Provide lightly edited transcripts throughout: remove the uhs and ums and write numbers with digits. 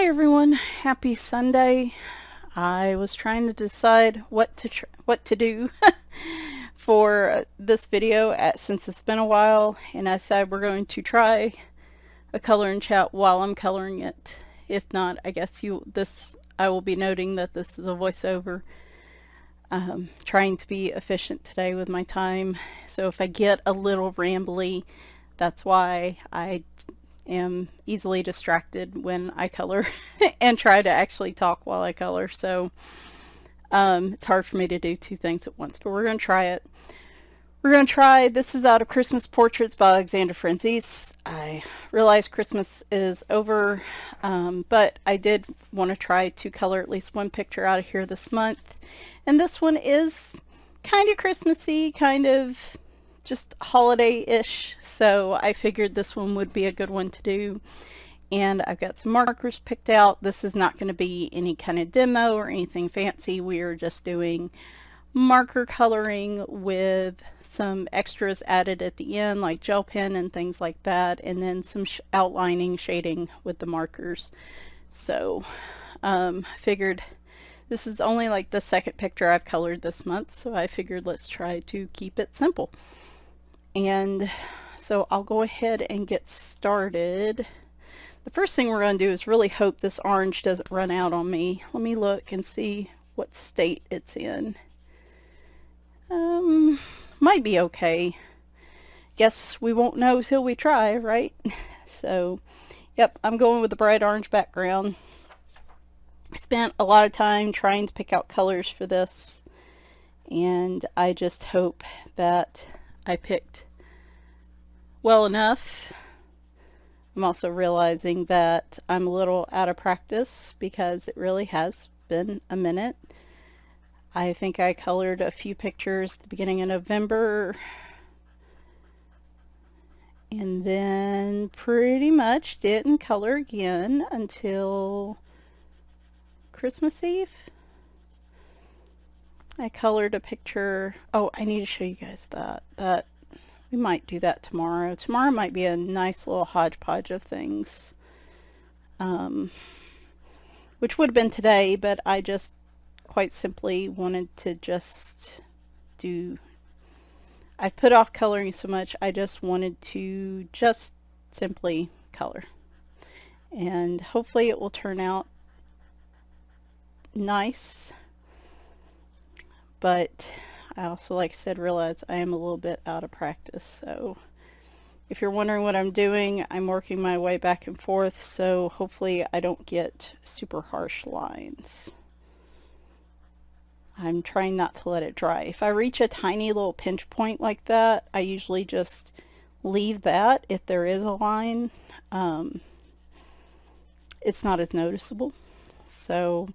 Hi everyone, happy Sunday. I was trying to decide what to do for this video since it's been a while, and I said we're going to try a color and chat while I'm coloring it. If not, I guess I will be noting that this is a voiceover. Trying to be efficient today with my time, so if I get a little rambly, that's why. I am easily distracted when I color and try to actually talk while I color, so it's hard for me to do two things at once, but we're going to try it. This is out of Christmas Portraits by Alexandra Franzese. I realize Christmas is over, but I did want to try to color at least one picture out of here this month, and this one is kind of Christmassy, kind of just holiday-ish, so I figured this one would be a good one to do. And I've got some markers picked out. This is not going to be any kind of demo or anything fancy. We are just doing marker coloring with some extras added at the end, like gel pen and things like that, and then some outlining, shading with the markers. So I figured this is only like the second picture I've colored this month, so I figured let's try to keep it simple. And so I'll go ahead and get started. The first thing we're going to do is really hope this orange doesn't run out on me. Let me look and see what state it's in. Might be okay. Guess we won't know till we try, right? So, yep, I'm going with the bright orange background. I spent a lot of time trying to pick out colors for this, and I just hope that I picked well enough. I'm also realizing that I'm a little out of practice because it really has been a minute. I think I colored a few pictures at the beginning of November, and then pretty much didn't color again until Christmas Eve. I colored a picture. Oh, I need to show you guys that. We might do that tomorrow. Tomorrow might be a nice little hodgepodge of things, which would have been today, but I just quite simply wanted to just do, I've put off coloring so much, I just wanted to just simply color, and hopefully it will turn out nice. But I also, like I said, realize I am a little bit out of practice, so if you're wondering what I'm doing, I'm working my way back and forth, so hopefully I don't get super harsh lines. I'm trying not to let it dry. If I reach a tiny little pinch point like that, I usually just leave that. If there is a line, it's not as noticeable, so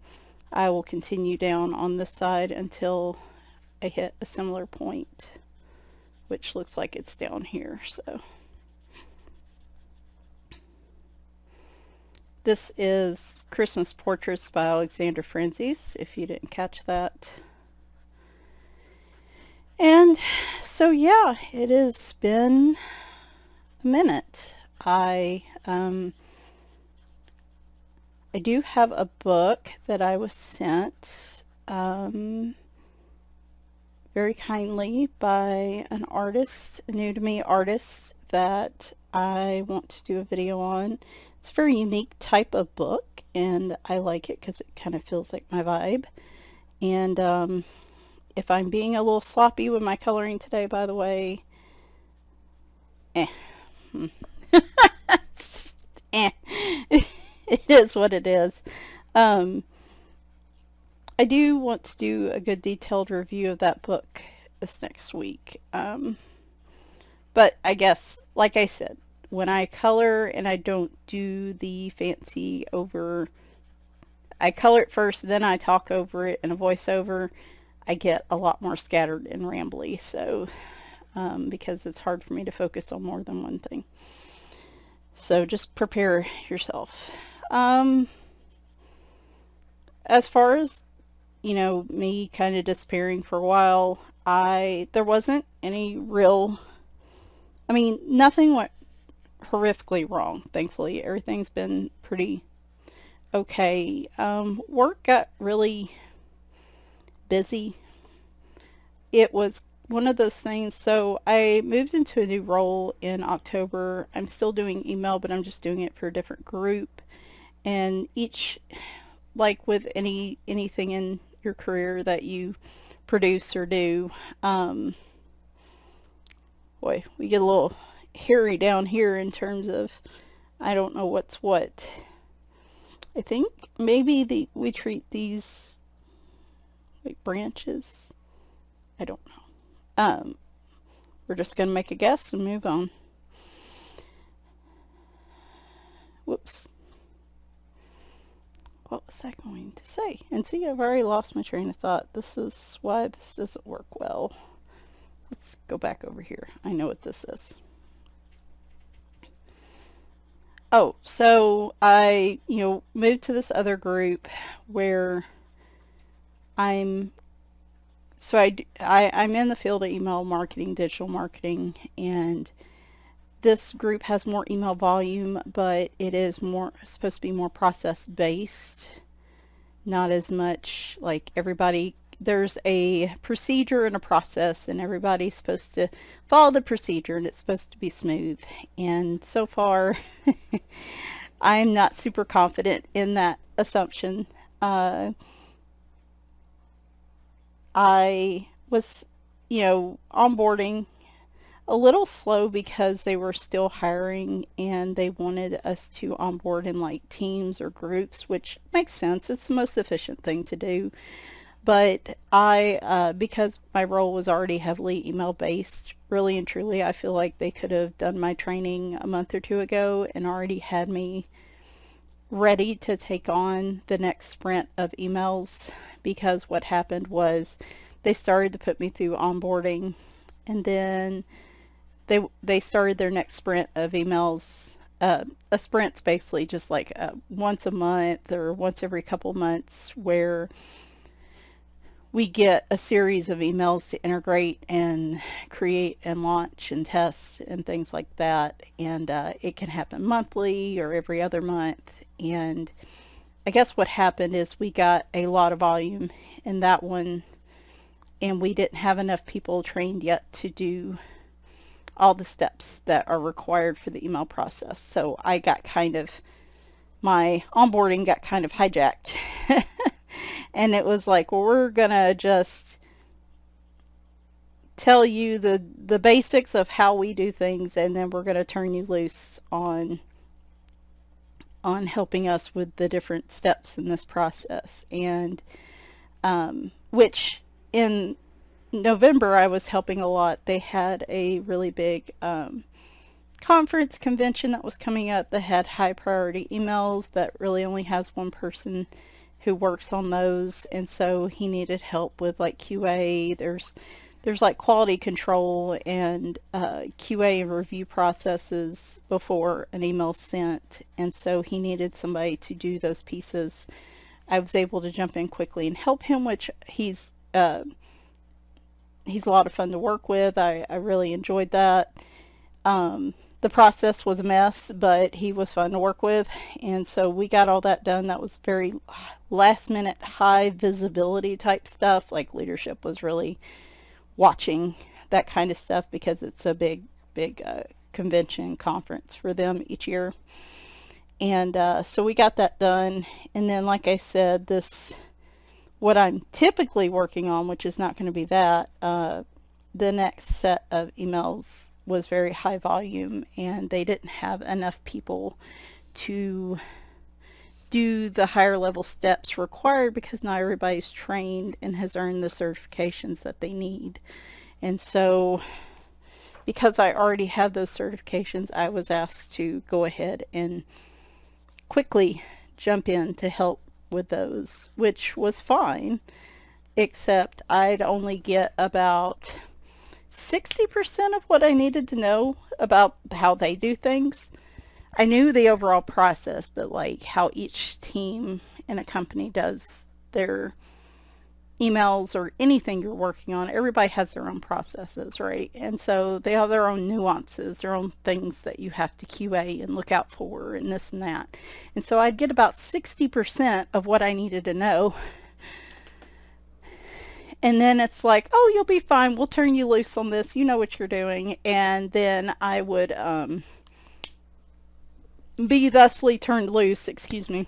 I will continue down on this side until I hit a similar point, which looks like it's down here. So this is Christmas Portraits by Alexandra Franzese, if you didn't catch that. And so yeah, it has been a minute. I do have a book that I was sent very kindly by an artist, a new to me artist, that I want to do a video on. It's a very unique type of book, and I like it because it kind of feels like my vibe. And if I'm being a little sloppy with my coloring today, by the way, it is what it is. I do want to do a good detailed review of that book this next week. But I guess, like I said, when I color and I don't do the fancy over, I color it first, then I talk over it in a voiceover, I get a lot more scattered and rambly, so because it's hard for me to focus on more than one thing. So just prepare yourself. As far as, you know, me kind of disappearing for a while, there wasn't any real, I mean, nothing went horrifically wrong, thankfully. Everything's been pretty okay. Work got really busy. It was one of those things. So I moved into a new role in October. I'm still doing email, but I'm just doing it for a different group. And each, like with anything in your career that you produce or do, boy, we get a little hairy down here in terms of I don't know what's what. I think maybe we treat these like branches. I don't know. We're just gonna make a guess and move on. Whoops. What was I going to say? And see, I've already lost my train of thought. This is why this doesn't work well. Let's go back over here. I know what this is. Oh, so I, moved to this other group where I'm in the field of email marketing, digital marketing, and this group has more email volume, but it is supposed to be more process based, not as much like everybody. There's a procedure and a process, and everybody's supposed to follow the procedure, and it's supposed to be smooth. And so far, I'm not super confident in that assumption. I was, onboarding a little slow because they were still hiring and they wanted us to onboard in like teams or groups, which makes sense. It's the most efficient thing to do. But because my role was already heavily email based, really and truly, I feel like they could have done my training a month or two ago and already had me ready to take on the next sprint of emails, because what happened was they started to put me through onboarding, and then they started their next sprint of emails. A sprint's basically just like once a month or once every couple months, where we get a series of emails to integrate and create and launch and test and things like that. And it can happen monthly or every other month. And I guess what happened is we got a lot of volume in that one, and we didn't have enough people trained yet to do all the steps that are required for the email process. So my onboarding got kind of hijacked. And it was like, well, we're gonna just tell you the basics of how we do things, and then we're gonna turn you loose on helping us with the different steps in this process. And which in November I was helping a lot. They had a really big convention that was coming up that had high priority emails that really only has one person who works on those, and so he needed help with like QA. There's like quality control and QA and review processes before an email's sent, and so he needed somebody to do those pieces. I was able to jump in quickly and help him, which he's a lot of fun to work with. I really enjoyed that. The process was a mess, but he was fun to work with, and so we got all that done. That was very last minute, high visibility type stuff. Like leadership was really watching that kind of stuff because it's a big convention conference for them each year. And so we got that done. And then, like I said, what I'm typically working on, which is not going to be that, the next set of emails was very high volume, and they didn't have enough people to do the higher level steps required because not everybody's trained and has earned the certifications that they need. And so because I already have those certifications, I was asked to go ahead and quickly jump in to help with those, which was fine, except I'd only get about 60% of what I needed to know about how they do things. I knew the overall process, but like how each team in a company does their emails or anything you're working on, everybody has their own processes, right? And so they have their own nuances, their own things that you have to QA and look out for and this and that. And so I'd get about 60% of what I needed to know. And then it's like, oh, you'll be fine. We'll turn you loose on this. You know what you're doing. And then I would be thusly turned loose, excuse me.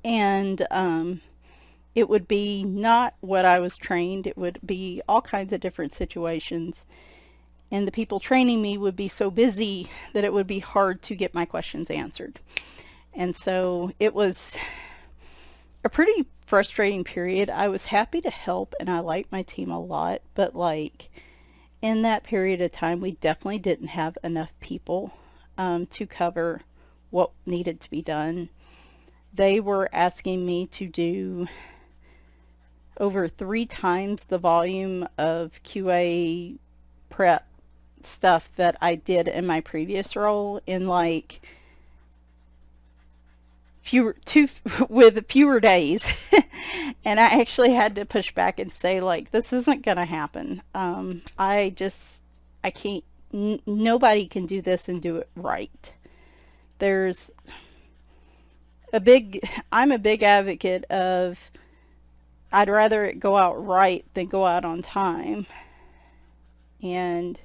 And it would be not what I was trained. It would be all kinds of different situations. And the people training me would be so busy that it would be hard to get my questions answered. And so it was a pretty frustrating period. I was happy to help and I liked my team a lot, but like in that period of time, we definitely didn't have enough people to cover what needed to be done. They were asking me to do over 3 times the volume of QA prep stuff that I did in my previous role in like with fewer days. And I actually had to push back and say, like, this isn't gonna happen. I can't, nobody can do this and do it right. I'm a big advocate of, I'd rather it go out right than go out on time. And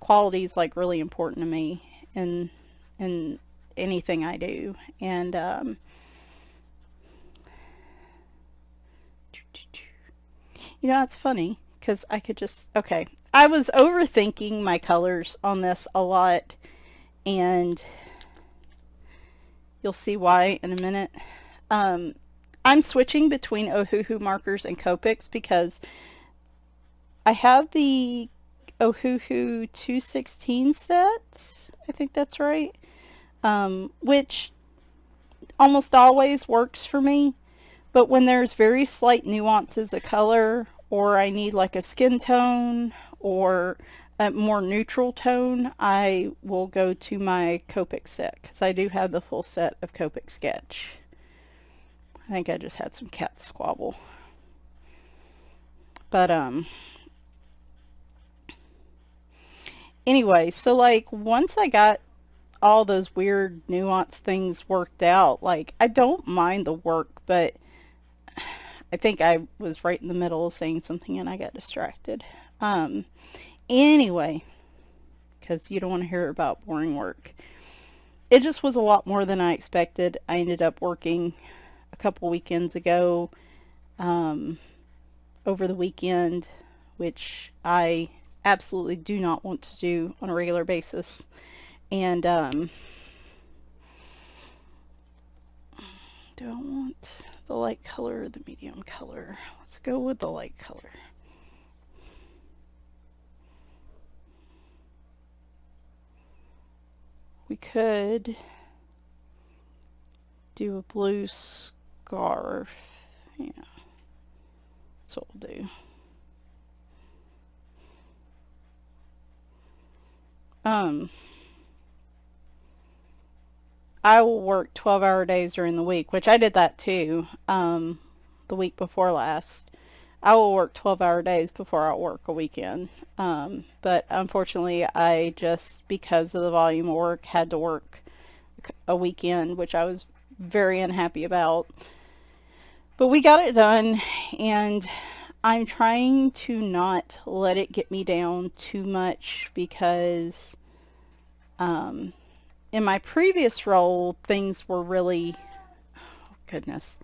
quality is like really important to me in anything I do. And you know, it's funny because I could just, okay, I was overthinking my colors on this a lot, and you'll see why in a minute. I'm switching between Ohuhu markers and Copics because I have the Ohuhu 216 set, I think that's right, which almost always works for me. But when there's very slight nuances of color, or I need like a skin tone or a more neutral tone, I will go to my Copic set because I do have the full set of Copic Sketch. I think I just had some cat squabble. But anyway, so like once I got all those weird nuance things worked out, like I don't mind the work, but I think I was right in the middle of saying something and I got distracted. Anyway, because you don't want to hear about boring work. It just was a lot more than I expected. I ended up working a couple weekends ago, over the weekend, which I absolutely do not want to do on a regular basis. And do I want the light color or the medium color? Let's go with the light color. We could do a blue scarf. Yeah, that's what we'll do. I will work 12-hour days during the week, which I did that too, the week before last. I will work 12-hour days before I work a weekend. But unfortunately, I just, because of the volume of work, had to work a weekend, which I was very unhappy about. But we got it done, and I'm trying to not let it get me down too much because in my previous role, things were really, oh, goodness.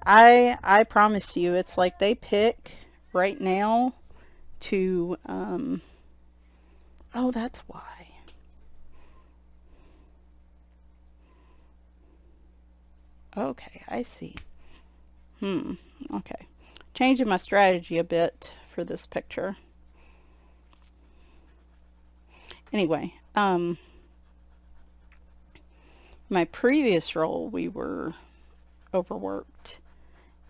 I promise you, it's like they pick right now to, oh, that's why. Okay, I see. Okay. Changing my strategy a bit for this picture. Anyway, my previous role, we were overworked.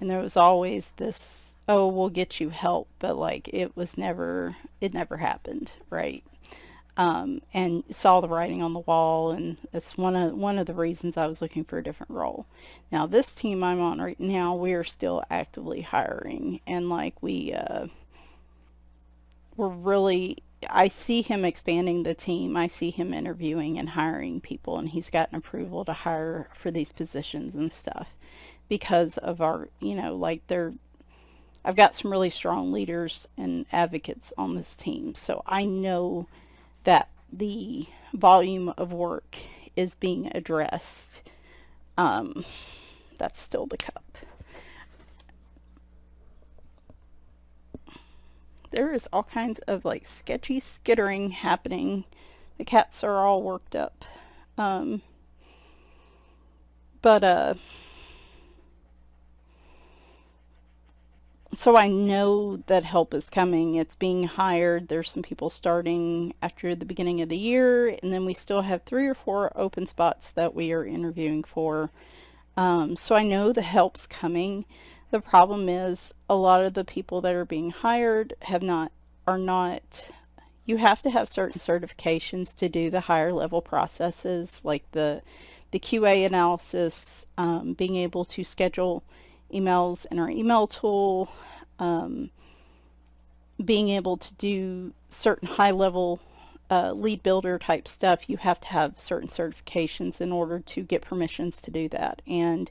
And there was always this, oh, we'll get you help, but like it never happened, right? and saw the writing on the wall, and it's one of the reasons I was looking for a different role. Now this team I'm on right now, we are still actively hiring, and like we're really, I see him expanding the team. I see him interviewing and hiring people, and he's gotten approval to hire for these positions and stuff because of our, like I've got some really strong leaders and advocates on this team. So I know that the volume of work is being addressed. That's still the cup. There is all kinds of like sketchy skittering happening. The cats are all worked up. So I know that help is coming. It's being hired. There's some people starting after the beginning of the year, and then we still have 3 or 4 open spots that we are interviewing for. So I know the help's coming. The problem is a lot of the people that are being hired are not, you have to have certain certifications to do the higher level processes, like the QA analysis, being able to schedule emails in our email tool, being able to do certain high level lead builder type stuff. You have to have certain certifications in order to get permissions to do that, and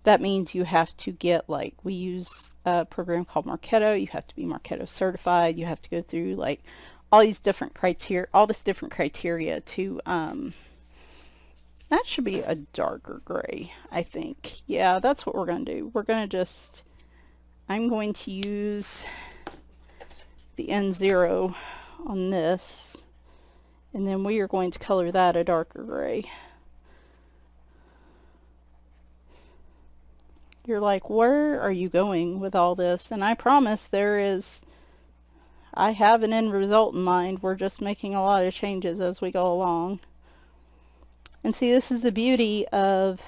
that means you have to get, like, we use a program called Marketo. You have to be Marketo certified. You have to go through like all this different criteria to that should be a darker gray, I think. Yeah, that's what we're going to do. We're going to just, I'm going to use the N0 on this, and then we are going to color that a darker gray. You're like, where are you going with all this? And I promise I have an end result in mind. We're just making a lot of changes as we go along. And see, this is the beauty of,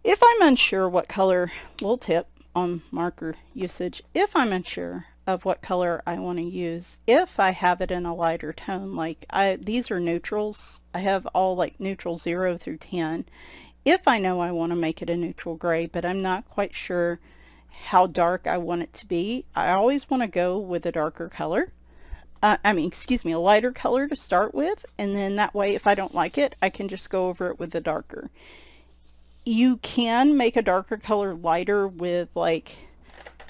if I'm unsure what color, little tip on marker usage, if I'm unsure of what color I want to use, if I have it in a lighter tone, like these are neutrals, I have all like neutral 0 through 10. If I know I want to make it a neutral gray, but I'm not quite sure how dark I want it to be, I always want to go with a darker color. A lighter color to start with, and then that way if I don't like it, I can just go over it with the darker. You can make a darker color lighter with like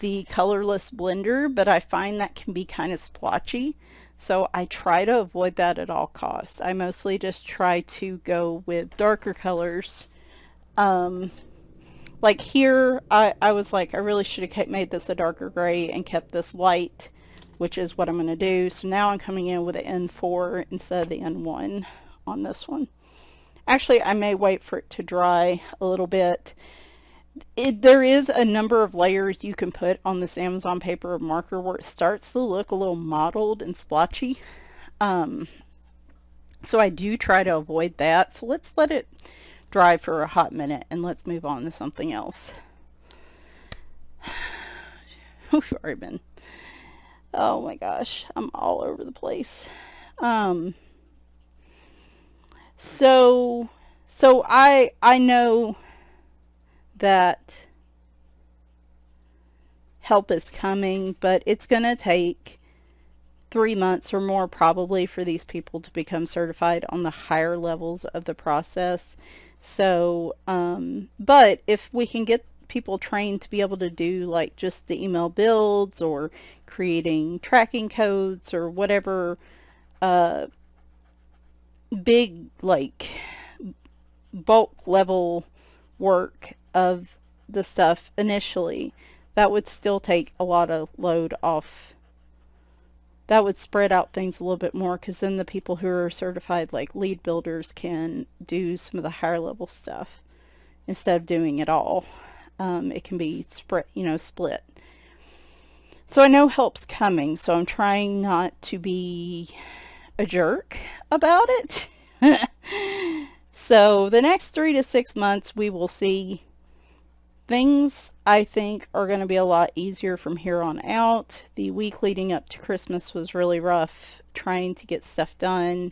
the colorless blender, but I find that can be kind of splotchy, so I try to avoid that at all costs. I mostly just try to go with darker colors. Like here, I was like, I really should have made this a darker gray and kept this light, which is what I'm going to do. So now I'm coming in with an N4 instead of the N1 on this one. Actually, I may wait for it to dry a little bit. There is a number of layers you can put on this Amazon paper marker where it starts to look a little mottled and splotchy. So I do try to avoid that. So let's let it dry for a hot minute and let's move on to something else. Sorry, Ben. Oh my gosh, I'm all over the place. So I know that help is coming, but it's going to take 3 months or more probably for these people to become certified on the higher levels of the process. So, but if we can get people trained to be able to do like just the email builds or creating tracking codes or whatever, big like bulk level work of the stuff initially, that would still take a lot of load off. That would spread out things a little bit more, because then the people who are certified like lead builders can do some of the higher level stuff instead of doing it all. It can be split. So I know help's coming, so I'm trying not to be a jerk about it. So the next 3 to 6 months we will see Things I think are going to be a lot easier from here on out. The week leading up to Christmas was really rough trying to get stuff done.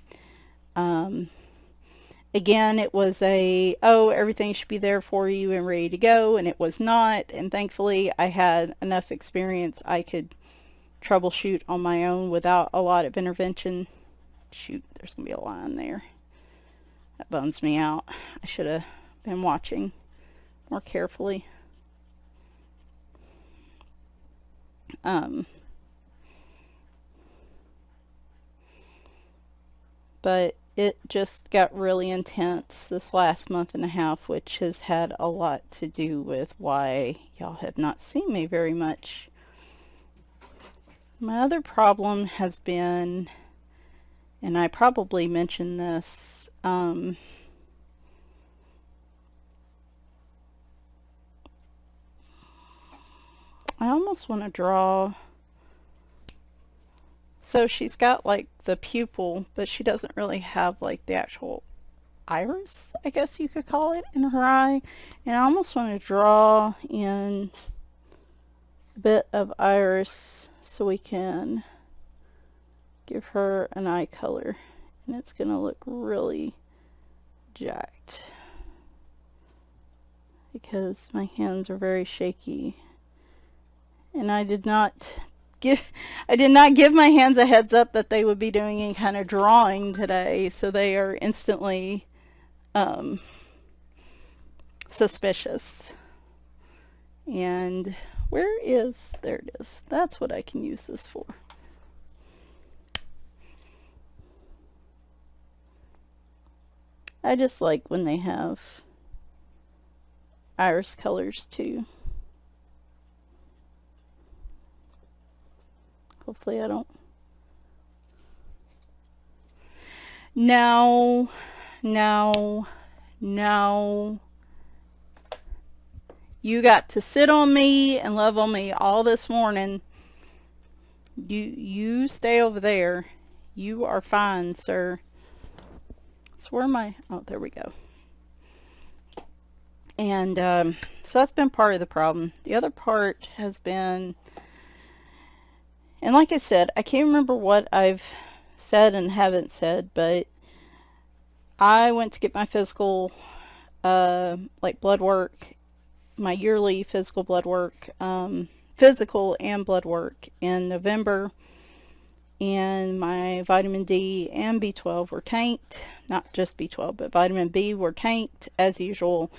Again, it was oh, everything should be there for you and ready to go, and it was not. And thankfully, I had enough experience I could troubleshoot on my own without a lot of intervention. Shoot, there's going to be a line there. That bums me out. I should have been watching more carefully. But it just got really intense this last month and a half, which has had a lot to do with why y'all have not seen me very much. My other problem has been, and I probably mentioned this, I almost want to draw. So she's got like the pupil, but she doesn't really have like the actual iris, I guess you could call it, in her eye. And I almost want to draw in a bit of iris so we can give her an eye color. And it's going to look really jacked because my hands are very shaky. And I did not give my hands a heads up that they would be doing any kind of drawing today, so they are instantly suspicious. And there it is. That's what I can use this for. I just like when they have iris colors too. Hopefully I don't. No. You got to sit on me and love on me all this morning. You stay over there. You are fine, sir. So where am I? Oh, there we go. And so that's been part of the problem. The other part has been, and like I said, I can't remember what I've said and haven't said, but I went to get my physical, like blood work, my yearly physical blood work, physical and blood work in November, and my vitamin D and B12 were tanked. Not just B12, but vitamin B were tanked as usual,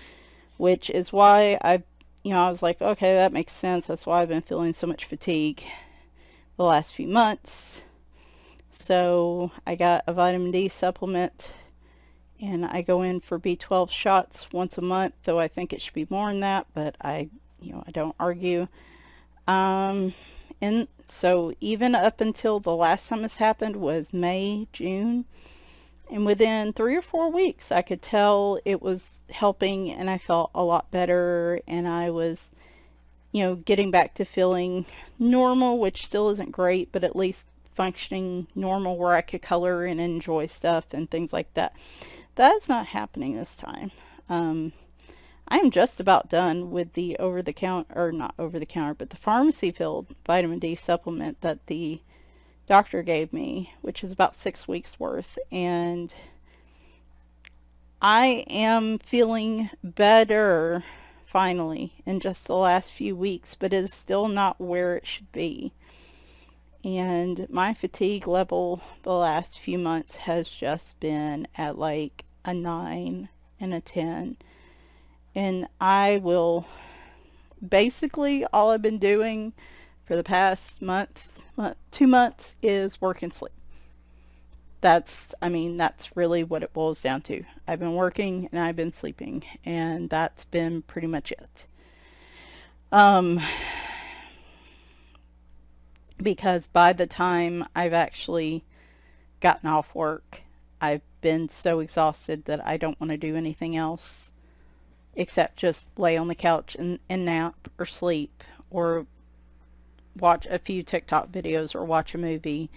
which is why I was like, okay, that makes sense. That's why I've been feeling so much fatigue the last few months. So I got a vitamin D supplement, and I go in for B12 shots once a month, though I think it should be more than that, but I don't argue. And so even up until the last time this happened was May, June, and within 3 or 4 weeks I could tell it was helping, and I felt a lot better, and I was getting back to feeling normal, which still isn't great, but at least functioning normal where I could color and enjoy stuff and things like that. That's not happening this time. I am just about done with the not over the counter, but the pharmacy filled vitamin D supplement that the doctor gave me, which is about 6 weeks worth, and I am feeling better finally in just the last few weeks, but it is still not where it should be. And my fatigue level the last few months has just been at like a 9 and a 10. And I will basically, all I've been doing for the past 2 months is work and sleep. That's really what it boils down to. I've been working and I've been sleeping, and that's been pretty much it. Because by the time I've actually gotten off work, I've been so exhausted that I don't want to do anything else except just lay on the couch and nap or sleep or watch a few TikTok videos or watch a movie.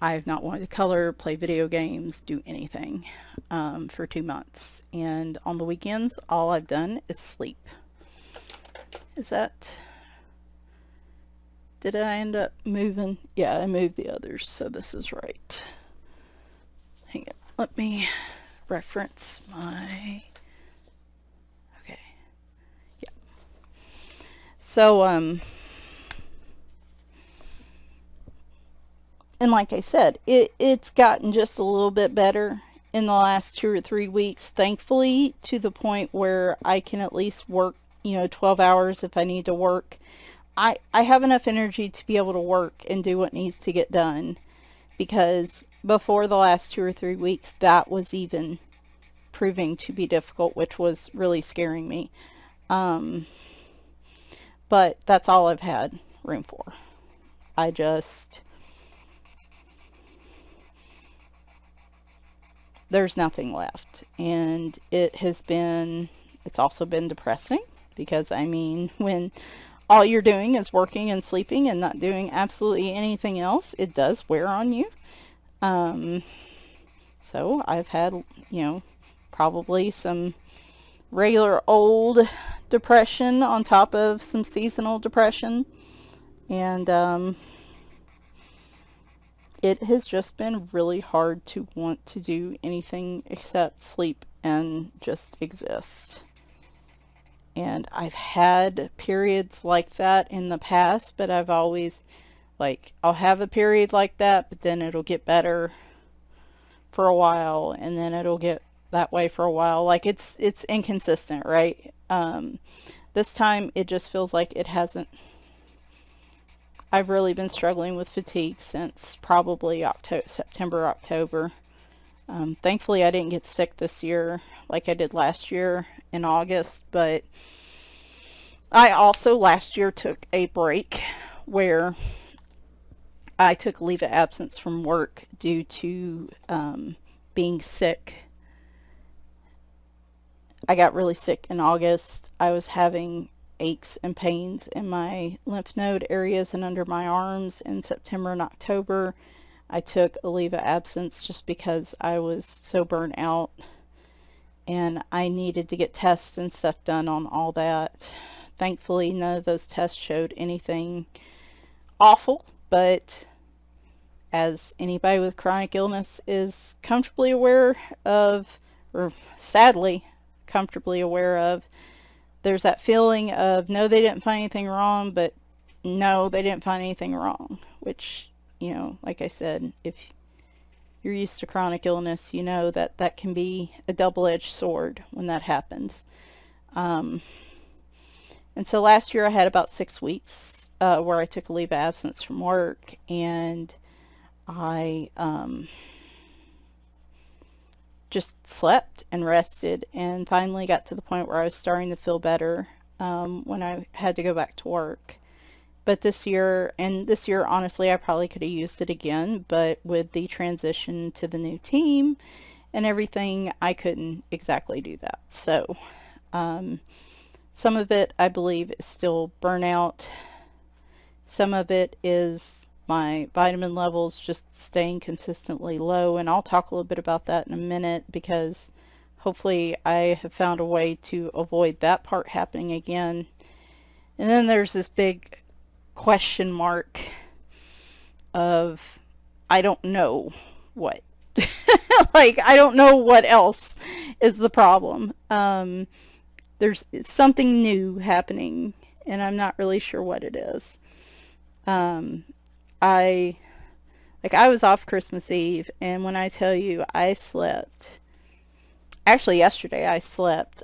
I've not wanted to color, play video games, do anything for 2 months. And on the weekends, all I've done is sleep. Is that... Did I end up moving? Yeah, I moved the others, so this is right. Hang on. Let me reference my... Okay. Yeah. So, and like I said, it's gotten just a little bit better in the last 2 or 3 weeks, thankfully, to the point where I can at least work, 12 hours if I need to work. I have enough energy to be able to work and do what needs to get done, because before the last 2 or 3 weeks, that was even proving to be difficult, which was really scaring me. But that's all I've had room for. There's nothing left. And it's also been depressing, because, when all you're doing is working and sleeping and not doing absolutely anything else, it does wear on you. So I've had, probably some regular old depression on top of some seasonal depression. And it has just been really hard to want to do anything except sleep and just exist. And I've had periods like that in the past, but I've always, I'll have a period like that, but then it'll get better for a while, and then it'll get that way for a while. It's inconsistent, right? This time it just feels like it hasn't. I've really been struggling with fatigue since probably September, October. Thankfully I didn't get sick this year like I did last year in August, but I also last year took a break where I took leave of absence from work due to being sick. I got really sick in August. I was having aches and pains in my lymph node areas and under my arms in September and October. I took a leave of absence just because I was so burnt out, and I needed to get tests and stuff done on all that. Thankfully, none of those tests showed anything awful, but as anybody with chronic illness is comfortably aware of, or sadly comfortably aware of, there's that feeling of, no, they didn't find anything wrong, but no, they didn't find anything wrong, which, like I said, if you're used to chronic illness, you know that can be a double-edged sword when that happens. And so last year I had about 6 weeks where I took a leave of absence from work, and I just slept and rested, and finally got to the point where I was starting to feel better when I had to go back to work. But this year, honestly, I probably could have used it again, but with the transition to the new team and everything, I couldn't exactly do that. So some of it, I believe, is still burnout. Some of it is my vitamin levels just staying consistently low, and I'll talk a little bit about that in a minute, because hopefully I have found a way to avoid that part happening again. And then there's this big question mark of, I don't know what. I don't know what else is the problem. There's something new happening, and I'm not really sure what it is. I was off Christmas Eve, and when I tell you I slept, actually yesterday I slept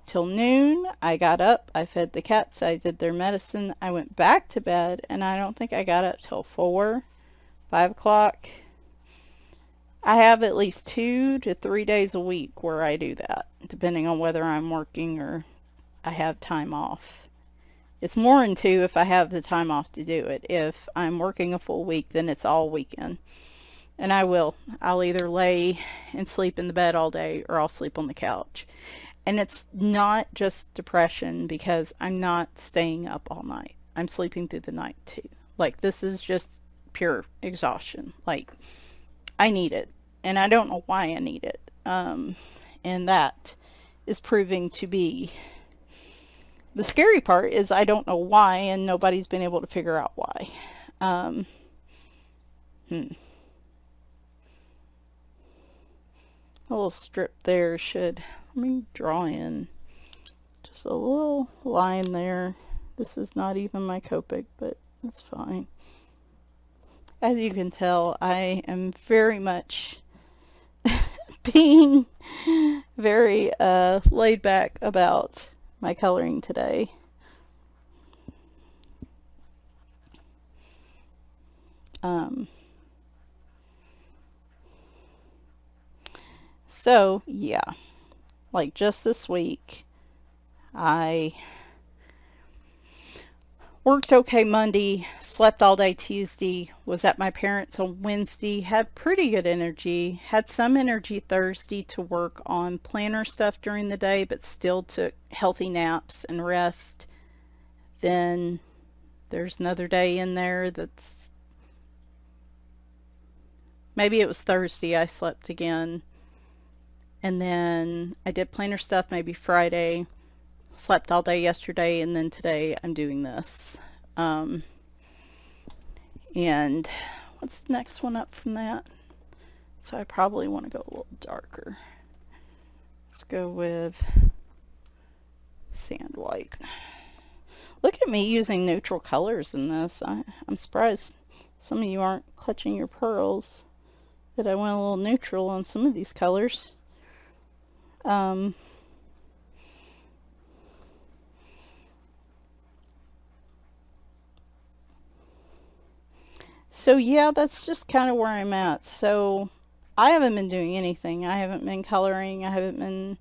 till noon. I got up, I fed the cats, I did their medicine, I went back to bed, and I don't think I got up till 5 o'clock. I have at least 2 to 3 days a week where I do that, depending on whether I'm working or I have time off. It's more than 2 if I have the time off to do it. If I'm working a full week, then it's all weekend. And I'll either lay and sleep in the bed all day, or I'll sleep on the couch. And it's not just depression, because I'm not staying up all night. I'm sleeping through the night too. This is just pure exhaustion. I need it, and I don't know why I need it. And that is proving to be The scary part is I don't know why, and nobody's been able to figure out why. Um, hmm. A little strip there should, let me draw in just a little line there. This is not even my Copic, but that's fine. As you can tell, I am very much being very laid back about my coloring today. So yeah, like just this week, I worked okay Monday, slept all day Tuesday, was at my parents' on Wednesday, had pretty good energy, had some energy Thursday to work on planner stuff during the day, but still took healthy naps and rest. Then there's another day in there that's, maybe it was Thursday I slept again. And then I did planner stuff maybe Friday, slept all day yesterday, and then today I'm doing this. And what's the next one up from that? So I probably want to go a little darker. Let's go with sand white. Look at me using neutral colors in this. I'm surprised some of you aren't clutching your pearls that I went a little neutral on some of these colors. So yeah, that's just kind of where I'm at. So I haven't been doing anything. I haven't been coloring. I've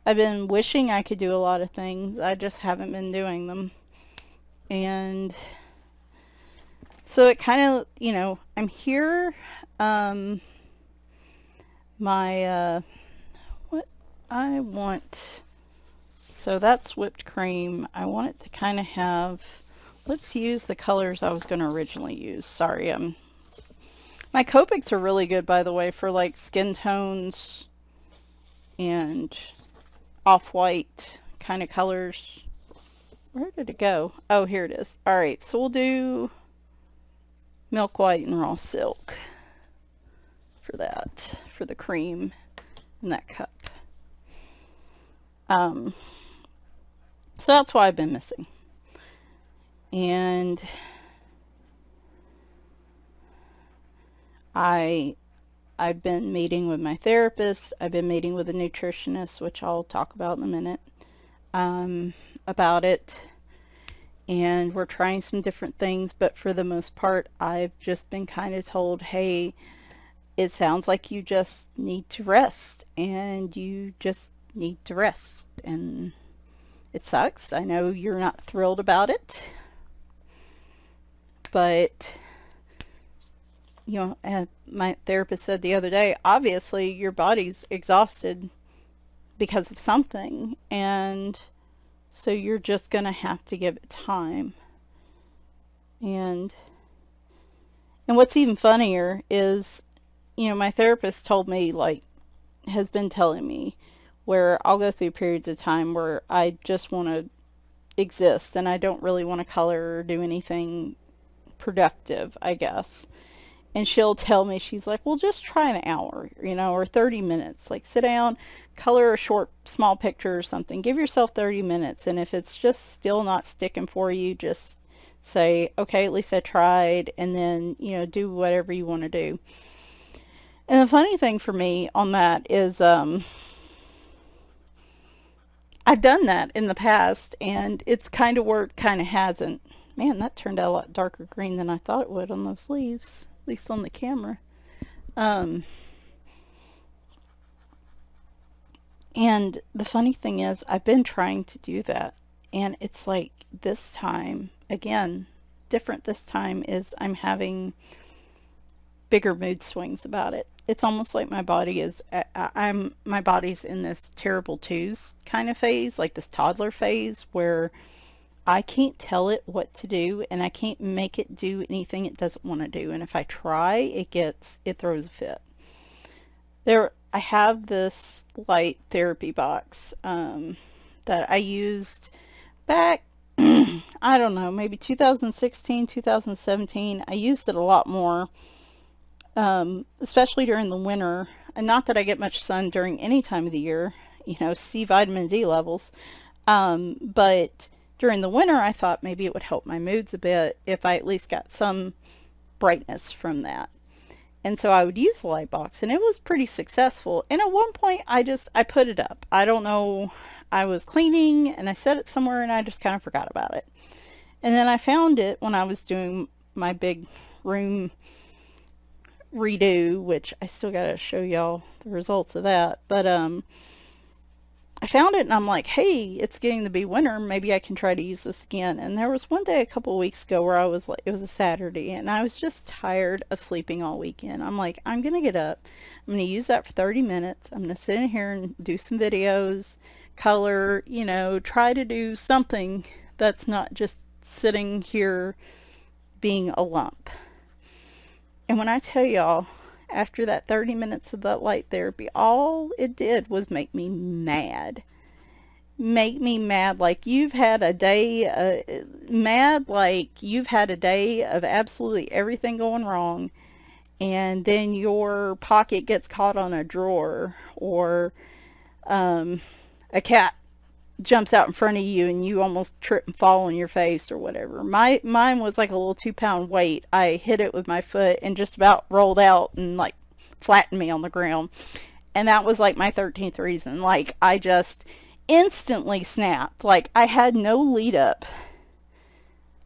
been wishing I could do a lot of things. I just haven't been doing them. And so it kind of, you know, I'm here. What I want, so that's whipped cream. I want it to kind of have, let's use the colors I was going to originally use. Sorry, my Copics are really good, by the way, for like skin tones and off-white kind of colors. Where did it go? Oh, here it is. All right, so we'll do milk white and raw silk for that, for the cream in that cup. So that's why I've been missing. And I've been meeting with my therapist. I've been meeting with a nutritionist, which I'll talk about in a minute, about it. And we're trying some different things, but for the most part, I've just been kind of told, hey, it sounds like you just need to rest, and you just need to rest. And it sucks. I know you're not thrilled about it, but you know, and my therapist said the other day, obviously your body's exhausted because of something, and so you're just gonna have to give it time. And what's even funnier is, you know, my therapist told me, like, has been telling me where I'll go through periods of time where I just want to exist and I don't really want to color or do anything productive, I guess. And she'll tell me, she's like, well, just try an hour, you know, or 30 minutes. Like, sit down, color a short, small picture or something. Give yourself 30 minutes. And if it's just still not sticking for you, just say, okay, at least I tried. And then, you know, do whatever you want to do. And the funny thing for me on that is, I've done that in the past, and it's kind of worked, kind of hasn't. Man, that turned out a lot darker green than I thought it would on those leaves, at least on the camera. And the funny thing is, I've been trying to do that, and it's like this time, again, different this time, is I'm having bigger mood swings about it. It's almost like my body is, my body's in this terrible twos kind of phase, like this toddler phase where I can't tell it what to do, and I can't make it do anything it doesn't want to do. And if I try, it throws a fit. I have this light therapy box that I used back, I don't know, maybe 2016, 2017, I used it a lot more, especially during the winter. And not that I get much sun during any time of the year, you know, see vitamin D levels. But during the winter, I thought maybe it would help my moods a bit if I at least got some brightness from that. And so I would use the light box, and it was pretty successful. And at one point, I put it up. I don't know, I was cleaning and I set it somewhere and I just kind of forgot about it. And then I found it when I was doing my big room redo, which I still gotta show y'all the results of that. But I found it and I'm like, hey, it's getting to be winter. Maybe I can try to use this again. And there was one day a couple of weeks ago where I was like, it was a Saturday, and I was just tired of sleeping all weekend. I'm like, I'm going to get up. I'm going to use that for 30 minutes. I'm going to sit in here and do some videos, color, you know, try to do something that's not just sitting here being a lump. And when I tell y'all, after that 30 minutes of that light therapy, all it did was make me mad. Make me mad like you've had a day, mad like you've had a day of absolutely everything going wrong, and then your pocket gets caught on a drawer, or a cat jumps out in front of you and you almost trip and fall on your face or whatever. Mine was like a little 2-pound weight. I hit it with my foot and just about rolled out and like flattened me on the ground. And that was like my 13th reason. Like, I just instantly snapped. Like, I had no lead up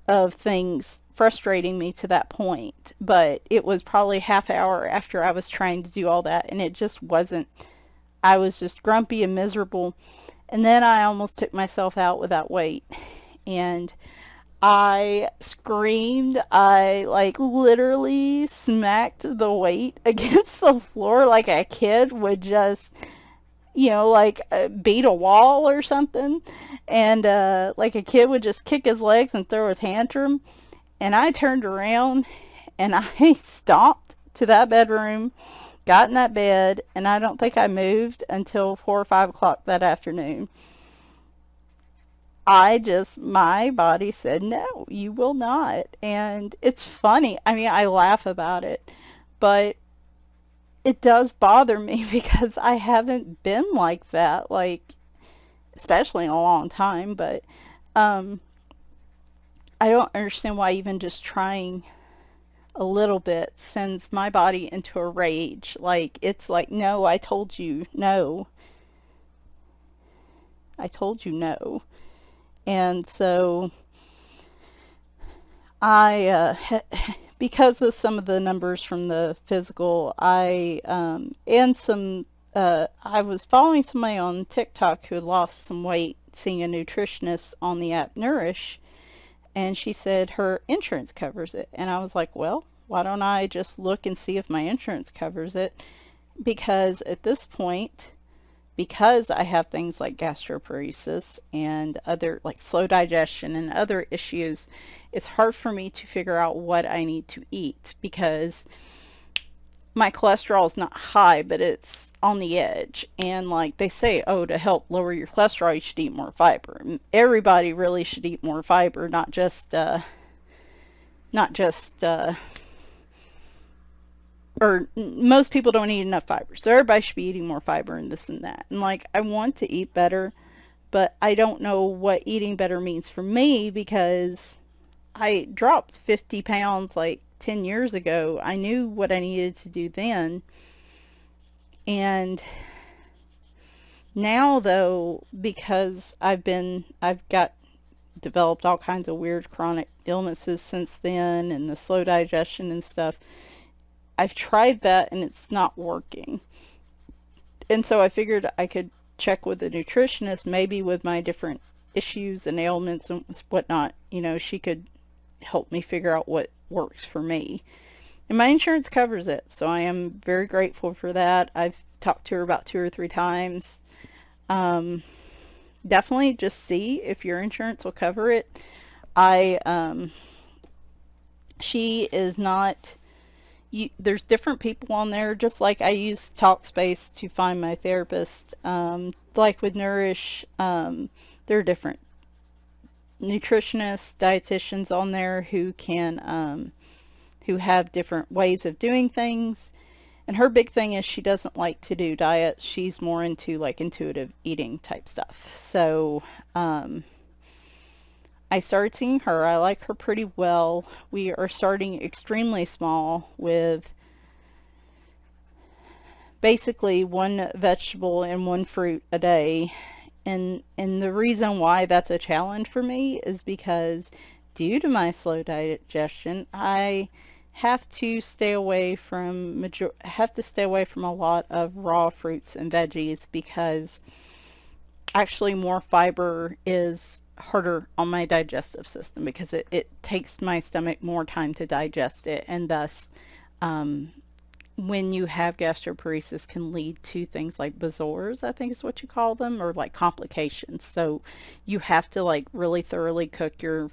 of things frustrating me to that point, but it was probably half hour after I was trying to do all that, and it just wasn't. I was just grumpy and miserable. And then I almost took myself out with that weight, and I screamed. I like literally smacked the weight against the floor like a kid would just, you know, like beat a wall or something. And like a kid would just kick his legs and throw a tantrum. And I turned around and I stomped to that bedroom, got in that bed, and I don't think I moved until 4 or 5 o'clock that afternoon. My body said, no, you will not. And it's funny. I mean, I laugh about it, but it does bother me because I haven't been like that, like, especially in a long time. But I don't understand why even just trying a little bit sends my body into a rage. Like, it's like, no, I told you no. I told you no. And so because of some of the numbers from the physical, I was following somebody on TikTok who had lost some weight, seeing a nutritionist on the app Nourish, and she said her insurance covers it. And I was like, well, why don't I just look and see if my insurance covers it? Because at this point, because I have things like gastroparesis and other like slow digestion and other issues, it's hard for me to figure out what I need to eat, because my cholesterol is not high, but it's on the edge. And like they say, oh, to help lower your cholesterol, you should eat more fiber. Everybody really should eat more fiber, not just or most people don't eat enough fiber. So everybody should be eating more fiber and this and that. And like, I want to eat better, but I don't know what eating better means for me, because I dropped 50 pounds like 10 years ago. I knew what I needed to do then. And now though, because I've got developed all kinds of weird chronic illnesses since then, and the slow digestion and stuff, I've tried that and it's not working. And so I figured I could check with a nutritionist, maybe with my different issues and ailments and whatnot. You know, she could help me figure out what works for me. And my insurance covers it, so I am very grateful for that. I've talked to her about 2 or 3 times. Definitely just see if your insurance will cover it. She is not... there's different people on there, just like I use Talkspace to find my therapist. Like with Nourish, there are different nutritionists, dietitians on there who can who have different ways of doing things. And her big thing is she doesn't like to do diets. She's more into like intuitive eating type stuff. So I started seeing her. I like her pretty well. We are starting extremely small with basically one vegetable and one fruit a day. And the reason why that's a challenge for me is because due to my slow digestion, I have to stay away from a lot of raw fruits and veggies, because actually more fiber is harder on my digestive system, because it takes my stomach more time to digest it, and thus when you have gastroparesis can lead to things like bezoars, I think is what you call them, or like complications. So you have to like really thoroughly cook your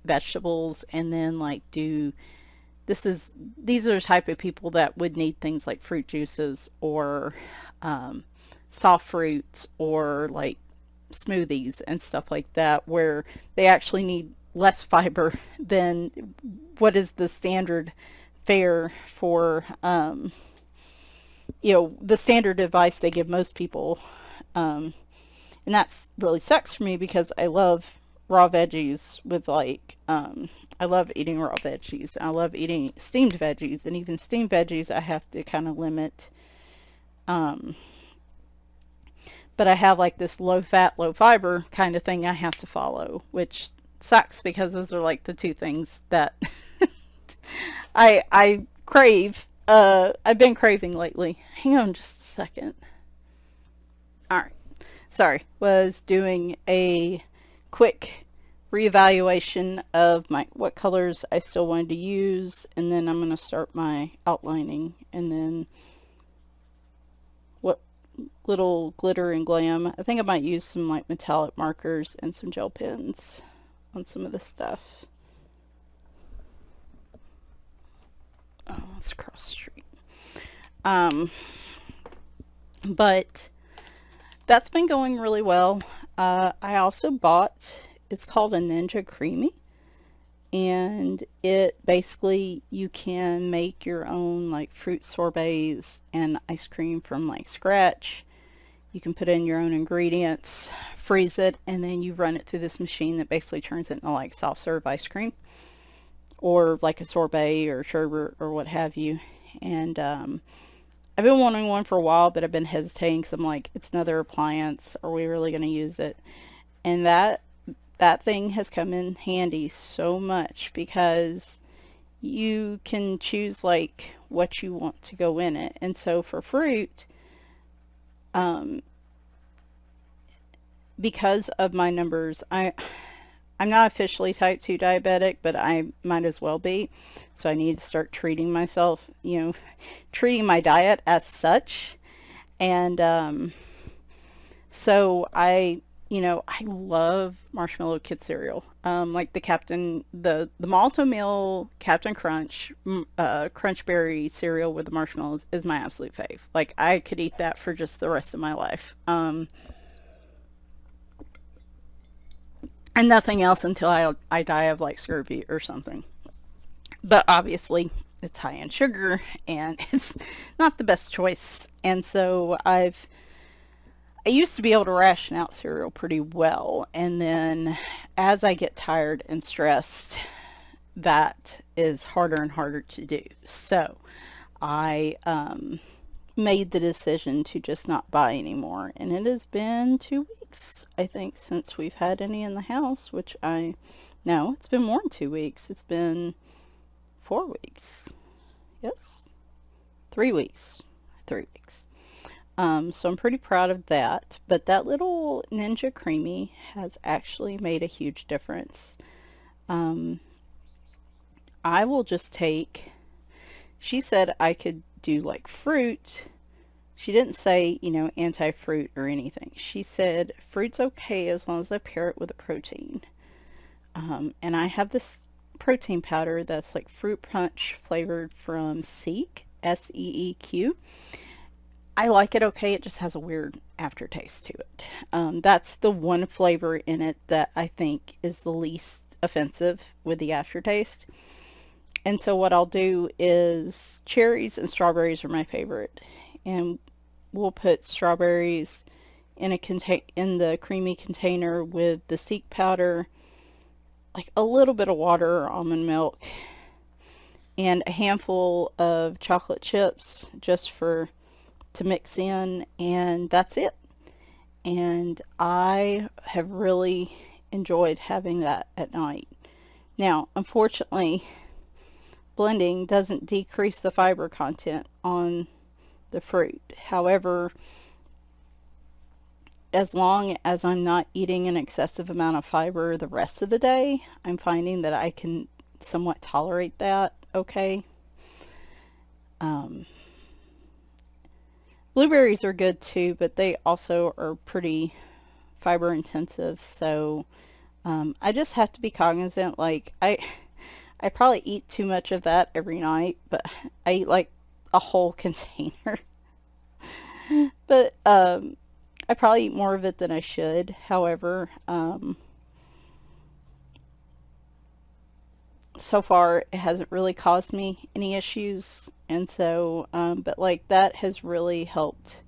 vegetables, and then like these are the type of people that would need things like fruit juices, or soft fruits, or like smoothies and stuff like that, where they actually need less fiber than what is the standard fare for the standard advice they give most people. And that's really sucks for me, because I love raw veggies with like I love eating raw veggies. I love eating steamed veggies, and even steamed veggies I have to kind of limit. But I have like this low fat, low fiber kind of thing I have to follow, which sucks, because those are like the two things that I crave. I've been craving lately. Hang on just a second. Alright. Sorry. Was doing a quick reevaluation of what colors I still wanted to use, and then I'm going to start my outlining, and then what little glitter and glam. I think I might use some like metallic markers and some gel pens on some of this stuff. Oh, let's cross the street. But that's been going really well. I also bought, it's called a Ninja Creamy, and it basically, you can make your own like fruit sorbets and ice cream from like scratch. You can put in your own ingredients, freeze it, and then you run it through this machine that basically turns it into like soft serve ice cream, or like a sorbet or sherbet or what have you. And I've been wanting one for a while, but I've been hesitating, because I'm like, it's another appliance. Are we really going to use it? And that thing has come in handy so much, because you can choose like what you want to go in it. And so for fruit, because of my numbers, I'm not officially type 2 diabetic, but I might as well be. So I need to start treating myself, treating my diet as such. And so I love Marshmallow Kid cereal. Like the Malto Meal Captain Crunch, Crunch Berry cereal with the marshmallows is my absolute fave. Like, I could eat that for just the rest of my life. And nothing else until I die of like scurvy or something. But obviously it's high in sugar, and it's not the best choice. And so I used to be able to ration out cereal pretty well, and then as I get tired and stressed, that is harder and harder to do. So I made the decision to just not buy anymore, and it has been 2 weeks, I think, since we've had any in the house, which no, it's been more than 2 weeks. It's been 4 weeks. Yes? 3 weeks. 3 weeks. So I'm pretty proud of that. But that little Ninja Creamy has actually made a huge difference. I will just take, she said I could do like fruit. She didn't say, anti-fruit or anything. She said fruit's okay as long as I pair it with a protein. And I have this protein powder that's like fruit punch flavored from Seek, S-E-E-Q. I like it okay. It just has a weird aftertaste to it. That's the one flavor in it that I think is the least offensive with the aftertaste. And so what I'll do is cherries and strawberries are my favorite. And we'll put strawberries in the creamy container with the seek powder, like a little bit of water or almond milk, and a handful of chocolate chips just for to mix in, and that's it. And I have really enjoyed having that at night. Now, unfortunately, blending doesn't decrease the fiber content on the fruit. However, as long as I'm not eating an excessive amount of fiber the rest of the day, I'm finding that I can somewhat tolerate that okay. Um, Blueberries are good too, but they also are pretty fiber intensive, so I just have to be cognizant. Like I probably eat too much of that every night, but I eat like a whole container. But I probably eat more of it than I should. However, so far it hasn't really caused me any issues, and so but like that has really helped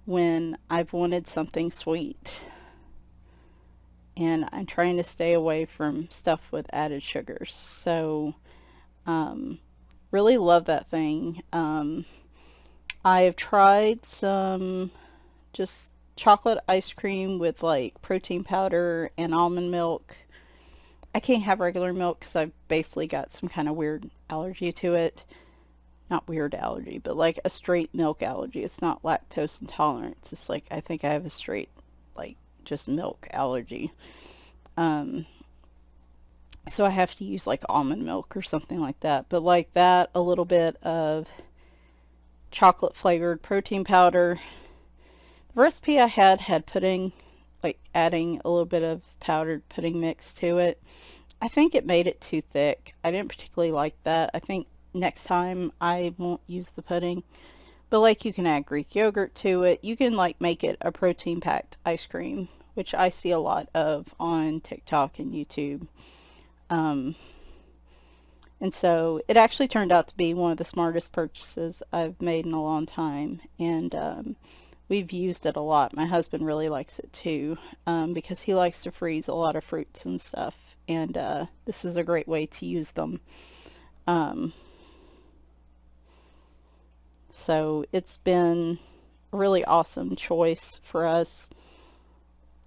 when I've wanted something sweet, and I'm trying to stay away from stuff with added sugars. So really love that thing. I've tried some just chocolate ice cream with like protein powder and almond milk. I can't have regular milk because I've basically got some kind of weird allergy to it. Not weird allergy, but like a straight milk allergy. It's not lactose intolerance. It's like I think I have a straight, like, just milk allergy. Um, so I have to use like almond milk or something like that. But like that, a little bit of chocolate flavored protein powder. The recipe I had pudding, like adding a little bit of powdered pudding mix to it. I think it made it too thick. I didn't particularly like that. I think next time I won't use the pudding. But like you can add Greek yogurt to it. You can like make it a protein packed ice cream, which I see a lot of on TikTok and YouTube. Um, and so it actually turned out to be one of the smartest purchases I've made in a long time. And we've used it a lot. My husband really likes it too, because he likes to freeze a lot of fruits and stuff. And this is a great way to use them. Um, so it's been a really awesome choice for us.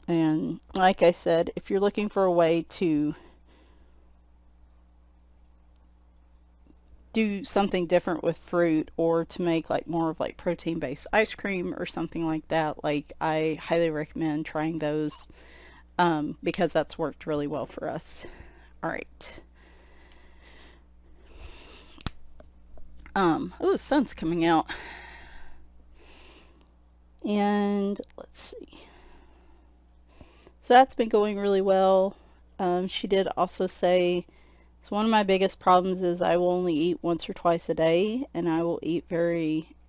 And like I said, if you're looking for a way to do something different with fruit, or to make like more of like protein based ice cream or something like that, like I highly recommend trying those, because that's worked really well for us. All right. Oh, the sun's coming out. And let's see. So that's been going really well. She did also say, so one of my biggest problems is I will only eat once or twice a day, and I will eat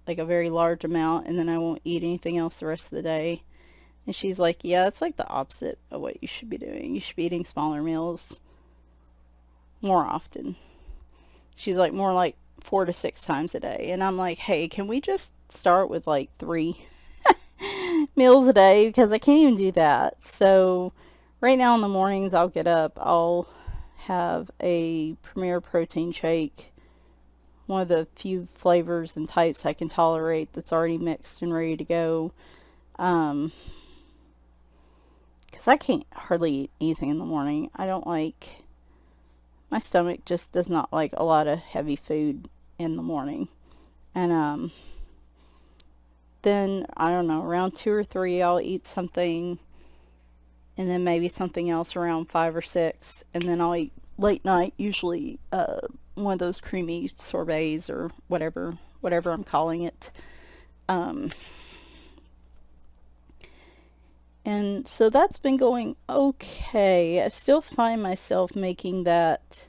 like a very large amount, and then I won't eat anything else the rest of the day. And she's like, yeah, it's like the opposite of what you should be doing. You should be eating smaller meals more often. She's like, more like 4 to 6 times a day. And I'm like, hey, can we just start with like 3 meals a day? Because I can't even do that. So right now in the mornings, I'll get up, I'll have a Premier protein shake, one of the few flavors and types I can tolerate that's already mixed and ready to go. Because I can't hardly eat anything in the morning. I don't like, my stomach just does not like a lot of heavy food in the morning. And then, I don't know, around 2 or 3, I'll eat something, and then maybe something else around 5 or 6, and then I'll eat late night, usually one of those creamy sorbets or whatever I'm calling it. And so that's been going okay. I still find myself making that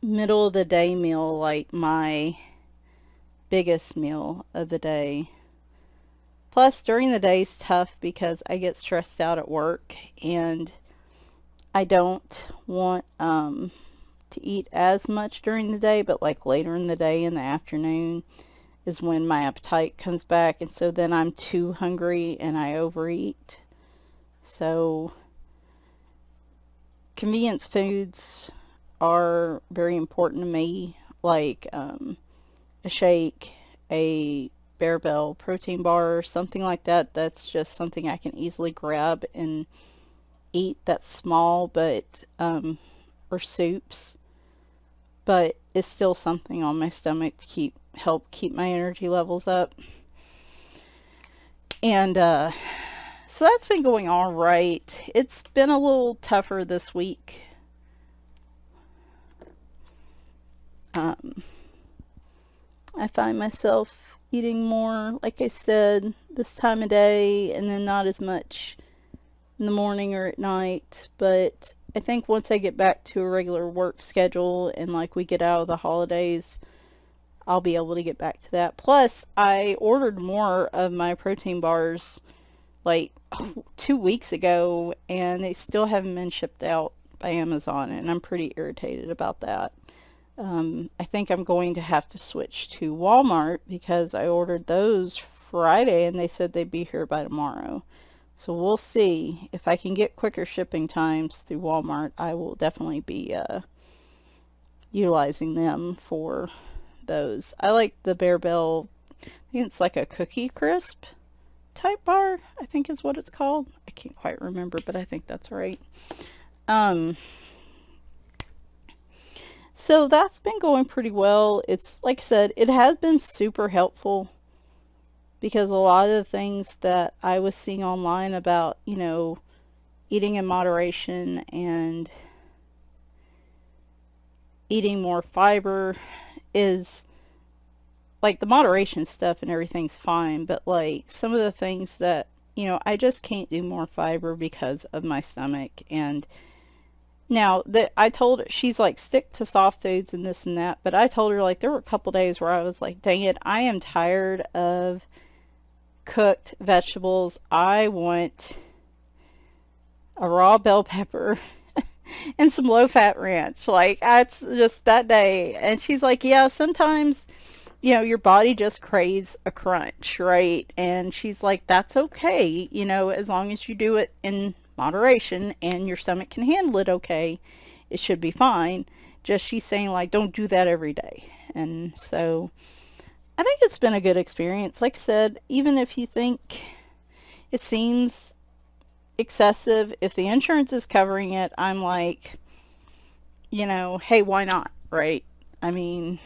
middle of the day meal like my biggest meal of the day. Plus, during the day is tough because I get stressed out at work and I don't want to eat as much during the day, but like later in the day in the afternoon is when my appetite comes back, and so then I'm too hungry and I overeat. So convenience foods are very important to me, like a shake, a Barbell protein bar, something like that. That's just something I can easily grab and eat. That's small, but or soups, but it's still something on my stomach to help keep my energy levels up. And so that's been going all right. It's been a little tougher this week. I find myself eating more, like I said, this time of day, and then not as much in the morning or at night. But I think once I get back to a regular work schedule and like we get out of the holidays, I'll be able to get back to that. Plus, I ordered more of my protein bars like 2 weeks ago, and they still haven't been shipped out by Amazon, and I'm pretty irritated about that. I think I'm going to have to switch to Walmart because I ordered those Friday and they said they'd be here by tomorrow. So we'll see. If I can get quicker shipping times through Walmart, I will definitely be utilizing them for those. I like the Barbell, I think it's like a cookie crisp type bar, I think is what it's called. I can't quite remember, but I think that's right. So that's been going pretty well. It's like I said, it has been super helpful because a lot of the things that I was seeing online about, eating in moderation and eating more fiber is like the moderation stuff and everything's fine, but like some of the things that, I just can't do more fiber because of my stomach. And now that I told her, she's like, stick to soft foods and this and that, but I told her like there were a couple days where I was like, dang it, I am tired of cooked vegetables. I want a raw bell pepper and some low-fat ranch. Like, it's just that day. And she's like, yeah, sometimes, your body just craves a crunch, right? And she's like, that's okay, as long as you do it in moderation and your stomach can handle it okay, it should be fine. Just she's saying, like, don't do that every day. And so I think it's been a good experience. Like I said, even if you think it seems excessive, if the insurance is covering it, I'm like, hey, why not, right? I mean,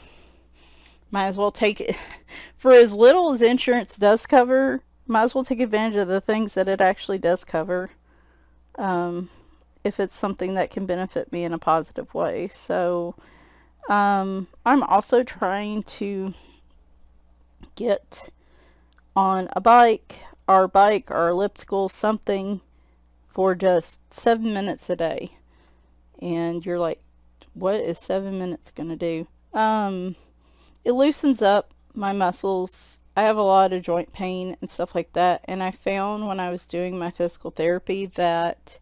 might as well take it. For as little as insurance does cover, might as well take advantage of the things that it actually does cover, if it's something that can benefit me in a positive way. So I'm also trying to get on a bike, our elliptical, something for just 7 minutes a day. And you're like, what is 7 minutes gonna do? It loosens up my muscles. I have a lot of joint pain and stuff like that, and I found when I was doing my physical therapy that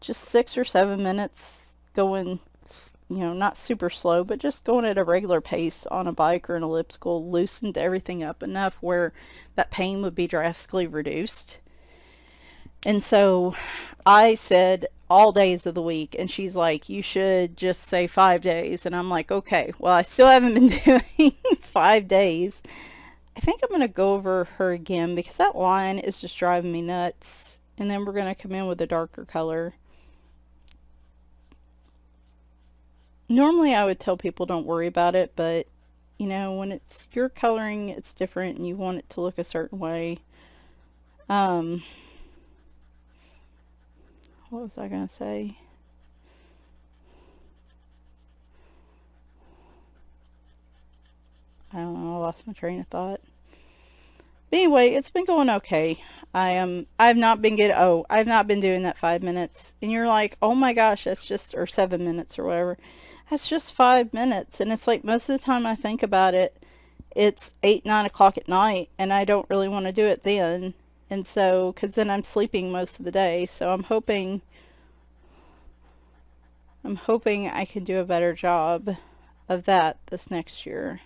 just 6 or 7 minutes going, not super slow, but just going at a regular pace on a bike or an elliptical loosened everything up enough where that pain would be drastically reduced. And so I said all days of the week, and she's like, you should just say 5 days. And I'm like, okay, well, I still haven't been doing 5 days. I think I'm going to go over her again because that line is just driving me nuts. And then we're going to come in with a darker color. Normally I would tell people don't worry about it, but when it's your coloring, it's different and you want it to look a certain way. What was I going to say? I don't know, I lost my train of thought. But anyway, it's been going okay. I've not been doing that 5 minutes. And you're like, oh my gosh, that's just, or 7 minutes or whatever. That's just 5 minutes. And it's like most of the time I think about it, it's 8, 9 o'clock at night, and I don't really want to do it then. And so, because then I'm sleeping most of the day. So I'm hoping I can do a better job of that this next year.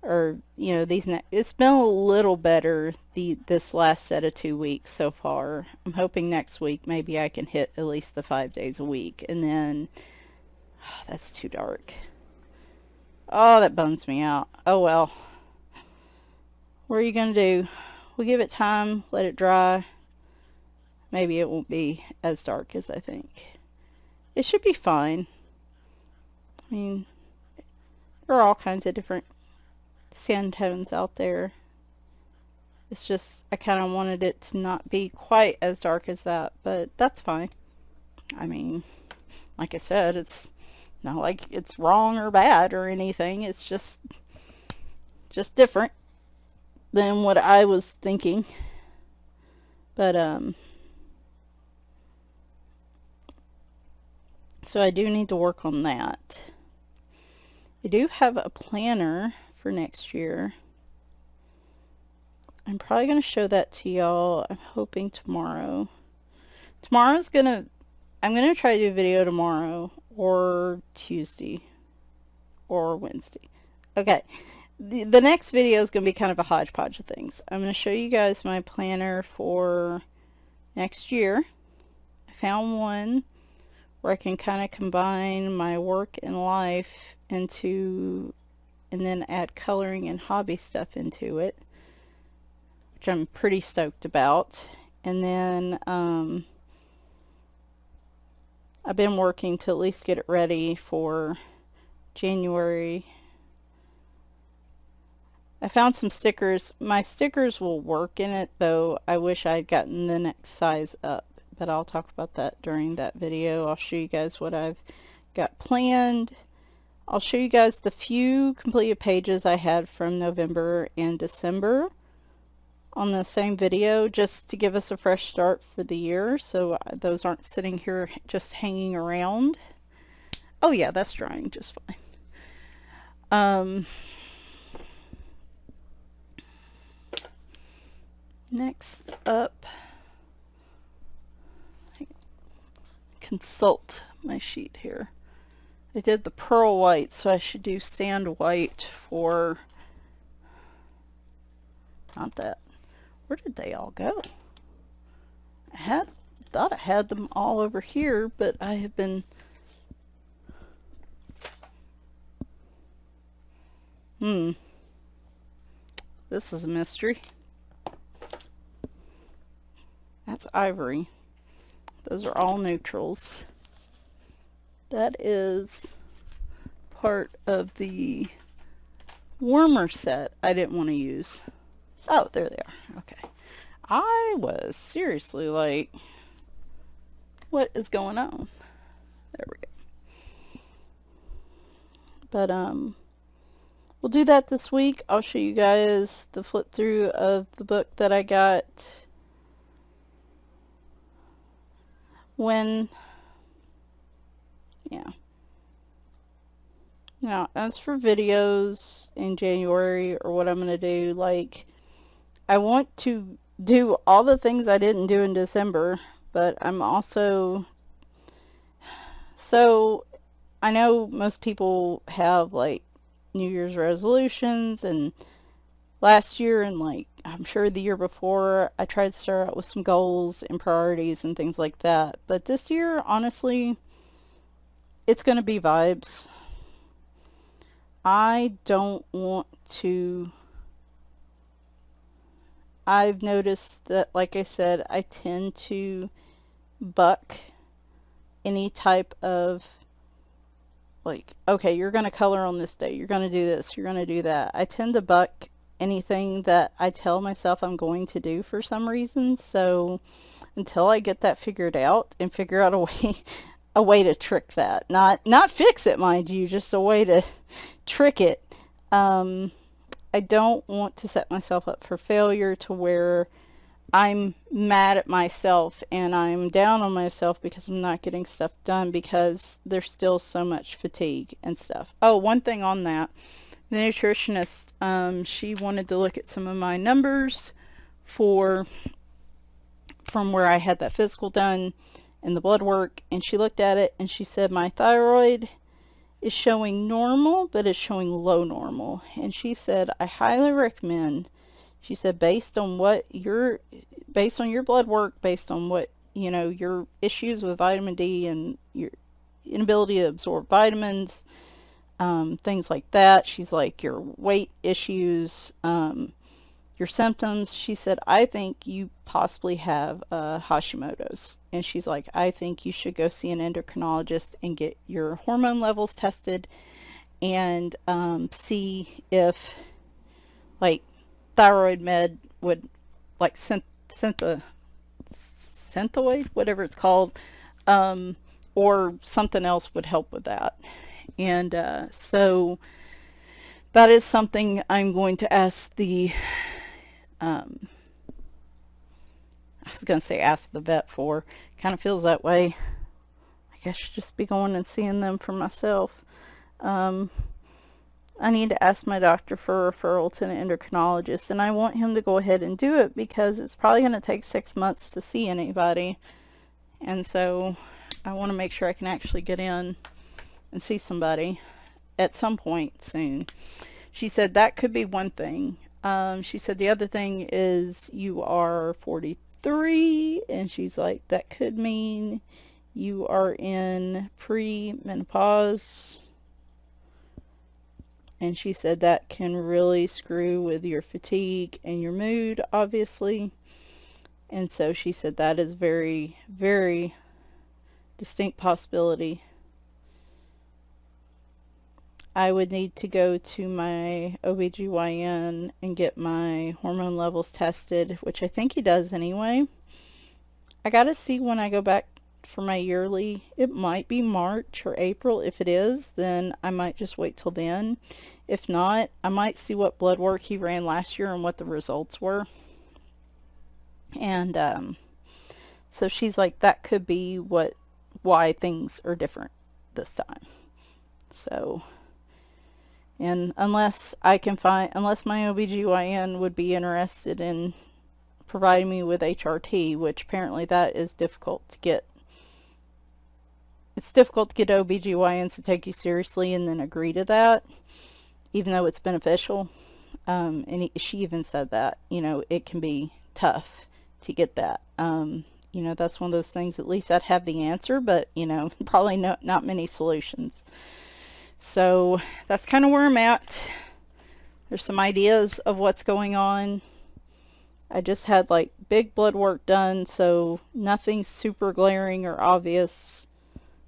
Or, you know, it's been a little better this last set of 2 weeks so far. I'm hoping next week maybe I can hit at least the 5 days a week. And then, oh, that's too dark. Oh, that bums me out. Oh well. What are you going to do? We'll give it time, let it dry. Maybe it won't be as dark as I think. It should be fine. I mean, there are all kinds of different sand tones out there. It's just, I kind of wanted it to not be quite as dark as that, but that's fine. I mean, like I said, it's not like it's wrong or bad or anything. It's just different than what I was thinking. But so I do need to work on that. I do have a planner for next year. I'm probably going to show that to y'all. I'm hoping tomorrow. I'm going to try to do a video tomorrow or Tuesday or Wednesday. Okay. The next video is going to be kind of a hodgepodge of things. I'm going to show you guys my planner for next year. I found one where I can kind of combine my work and life into, and then add coloring and hobby stuff into it, which I'm pretty stoked about. And then I've been working to at least get it ready for January. I found some stickers. My stickers will work in it, though I wish I'd gotten the next size up, but I'll talk about that during that video. I'll show you guys what I've got planned. I'll show you guys the few completed pages I had from November and December on the same video, just to give us a fresh start for the year, so those aren't sitting here just hanging around. Oh yeah, that's drying just fine. Next up, consult my sheet here. I did the pearl white, so I should do sand white for, not that. Where did they all go? I thought I had them all over here, but I have been this is a mystery. That's ivory. Those are all neutrals. That is part of the warmer set I didn't want to use. Oh, there they are. Okay. I was seriously like, what is going on? There we go. But we'll do that this week. I'll show you guys the flip through of the book that I got when, yeah. Now, as for videos in January, or what I'm going to do, like, I want to do all the things I didn't do in December, but I'm also, so I know most people have like New Year's resolutions, and last year and like I'm sure the year before I tried to start out with some goals and priorities and things like that, but this year honestly it's going to be vibes. I don't want to, I've noticed that, like I said, I tend to buck any type of, like, okay, you're going to color on this day, you're going to do this, you're going to do that. I tend to buck anything that I tell myself I'm going to do for some reason. So until I get that figured out and figure out a way to trick that, not fix it, mind you, just a way to trick it. I don't want to set myself up for failure to where I'm mad at myself and I'm down on myself because I'm not getting stuff done because there's still so much fatigue and stuff. Oh, one thing on that, the nutritionist, she wanted to look at some of my numbers for from where I had that physical done and the blood work, and she looked at it and she said my thyroid is showing normal, but it's showing low normal. And she said I highly recommend, she said, based on your blood work, based on what, you know, your issues with vitamin D and your inability to absorb vitamins, things like that. She's like, your weight issues, your symptoms. She said, I think you possibly have Hashimoto's. And she's like, I think you should go see an endocrinologist and get your hormone levels tested and see if, like, thyroid med would, like, synthoid, whatever it's called, or something else would help with that. And so that is something I'm going to ask the I was going to say ask the vet for. Kind of feels that way. I guess I should just be going and seeing them for myself. I need to ask my doctor for a referral to an endocrinologist, and I want him to go ahead and do it because it's probably going to take 6 months to see anybody. And so I want to make sure I can actually get in and see somebody at some point soon. She said that could be one thing. She said the other thing is you are 43, and she's like, that could mean you are in pre-menopause. And she said that can really screw with your fatigue and your mood, obviously. And so she said that is very, very distinct possibility. I would need to go to my OBGYN and get my hormone levels tested, which I think he does anyway. I gotta see when I go back for my yearly. It might be March or April. If it is, then I might just wait till then. If not, I might see what blood work he ran last year and what the results were. And so she's like, that could be why things are different this time. So, and unless my OBGYN would be interested in providing me with HRT, which apparently that is difficult to get. It's difficult to get OBGYNs to take you seriously and then agree to that, even though it's beneficial. And she even said that, you know, it can be tough to get that. You know, that's one of those things, at least I'd have the answer, but, you know, probably not many solutions. So that's kind of where I'm at. There's some ideas of what's going on. I just had like big blood work done, so nothing super glaring or obvious,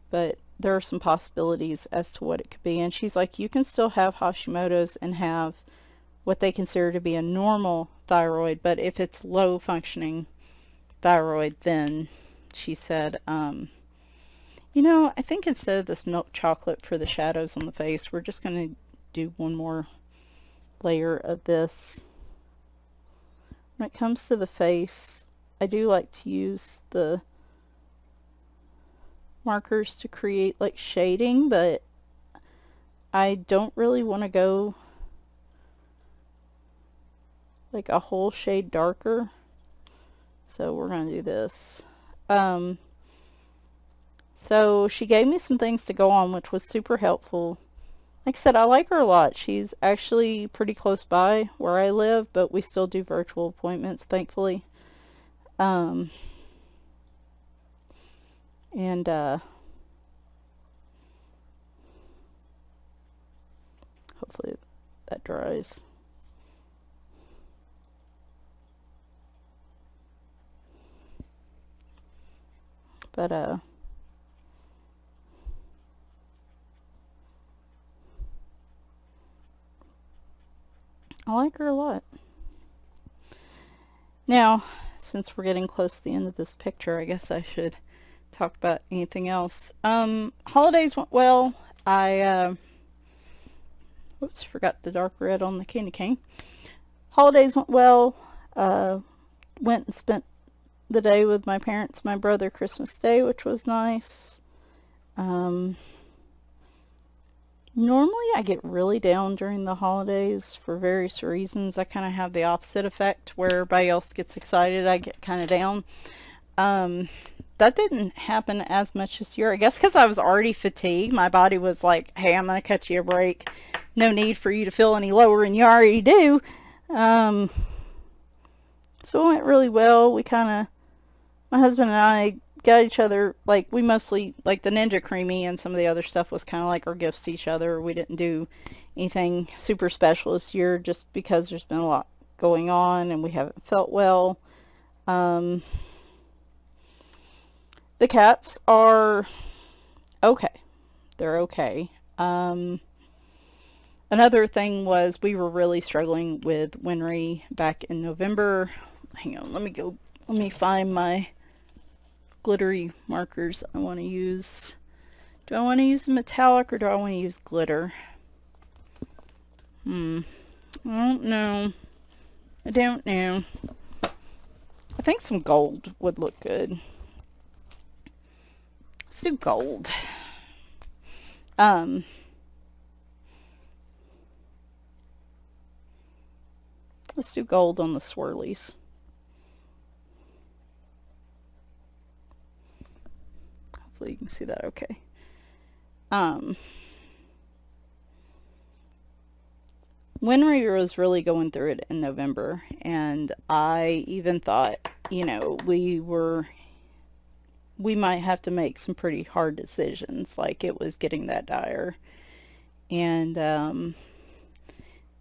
but there are some possibilities as to what it could be. And she's like, you can still have Hashimoto's and have what they consider to be a normal thyroid, but if it's low functioning thyroid, then she said, you know, I think instead of this milk chocolate for the shadows on the face, we're just going to do one more layer of this. When it comes to the face, I do like to use the markers to create like shading, but I don't really want to go like a whole shade darker. So we're going to do this. So she gave me some things to go on, which was super helpful. Like I said, I like her a lot. She's actually pretty close by where I live, but we still do virtual appointments, thankfully. And hopefully that dries. But I like her a lot. Now, since we're getting close to the end of this picture, I guess I should talk about anything else. Holidays went well. Forgot the dark red on the candy cane. Holidays went well. went and spent the day with my parents, my brother, Christmas Day, which was nice. Normally I get really down during the holidays for various reasons. I kind of have the opposite effect where everybody else gets excited, I get kind of down. That didn't happen as much this year. I guess because I was already fatigued. My body was like, hey, I'm going to cut you a break. No need for you to feel any lower than you already do. So it went really well. My husband and I got each other, like, we mostly, like, the Ninja Creamy and some of the other stuff was kind of like our gifts to each other. We didn't do anything super special this year just because there's been a lot going on and we haven't felt well. The cats are okay. They're okay. Another thing was we were really struggling with Winry back in November. Hang on, let me find my glittery markers I want to use. Do I want to use the metallic or do I want to use glitter? I don't know. I don't know. I think some gold would look good. Let's do gold. Let's do gold on the swirlies. Hopefully you can see that okay. Winry was really going through it in November, and I even thought, you know, we might have to make some pretty hard decisions, like it was getting that dire. And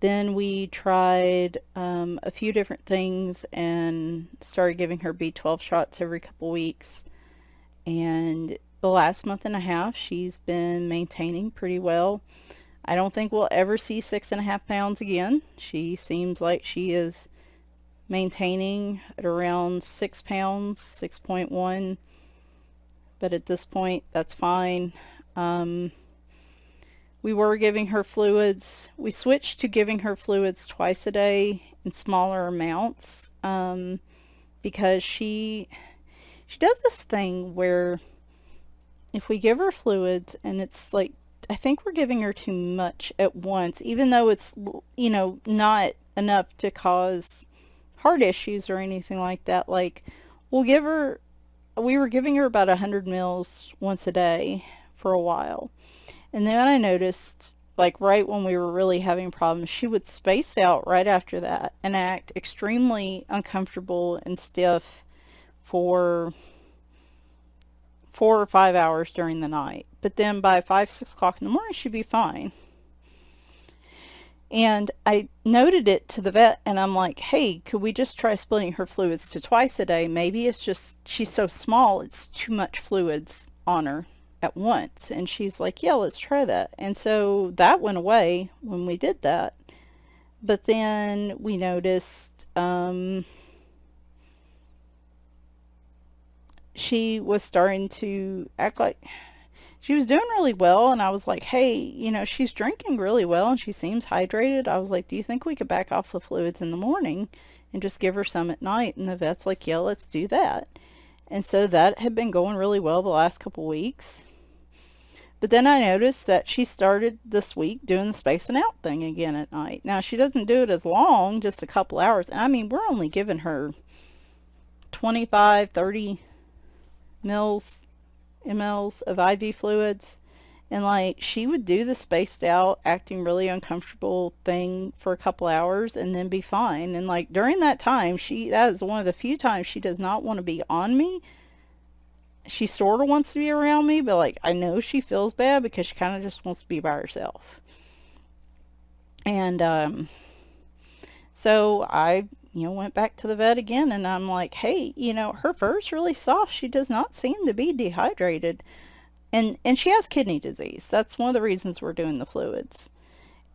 then we tried a few different things and started giving her B12 shots every couple weeks. And the last month and a half, she's been maintaining pretty well. I don't think we'll ever see 6.5 pounds again. She seems like she is maintaining at around 6 pounds, 6.1. But at this point, that's fine. We were giving her fluids. We switched to giving her fluids twice a day in smaller amounts because she does this thing where if we give her fluids and it's like, I think we're giving her too much at once, even though it's, you know, not enough to cause heart issues or anything like that. Like, we were giving her about 100 mils once a day for a while. And then I noticed, like right when we were really having problems, she would space out right after that and act extremely uncomfortable and stiff for 4 or 5 hours during the night. But then by 5, 6 o'clock in the morning, she'd be fine. And I noted it to the vet, and I'm like, hey, could we just try splitting her fluids to twice a day? Maybe it's just she's so small, it's too much fluids on her at once. And she's like, yeah, let's try that. And so that went away when we did that. But then we noticed she was starting to act like she was doing really well, and I was like, hey, you know, she's drinking really well and she seems hydrated. I was like, do you think we could back off the fluids in the morning and just give her some at night? And the vet's like, yeah, let's do that. And so that had been going really well the last couple weeks. But then I noticed that she started this week doing the spacing out thing again at night. Now, she doesn't do it as long, just a couple hours. And I mean, we're only giving her 25, 30 mLs of IV fluids. And like, she would do the spaced out, acting really uncomfortable thing for a couple hours and then be fine. And like, during that time, that is one of the few times she does not want to be on me. She sort of wants to be around me, but like, I know she feels bad because she kind of just wants to be by herself. And so I, you know, went back to the vet again, and I'm like, hey, you know, her fur's really soft. She does not seem to be dehydrated. And she has kidney disease. That's one of the reasons we're doing the fluids.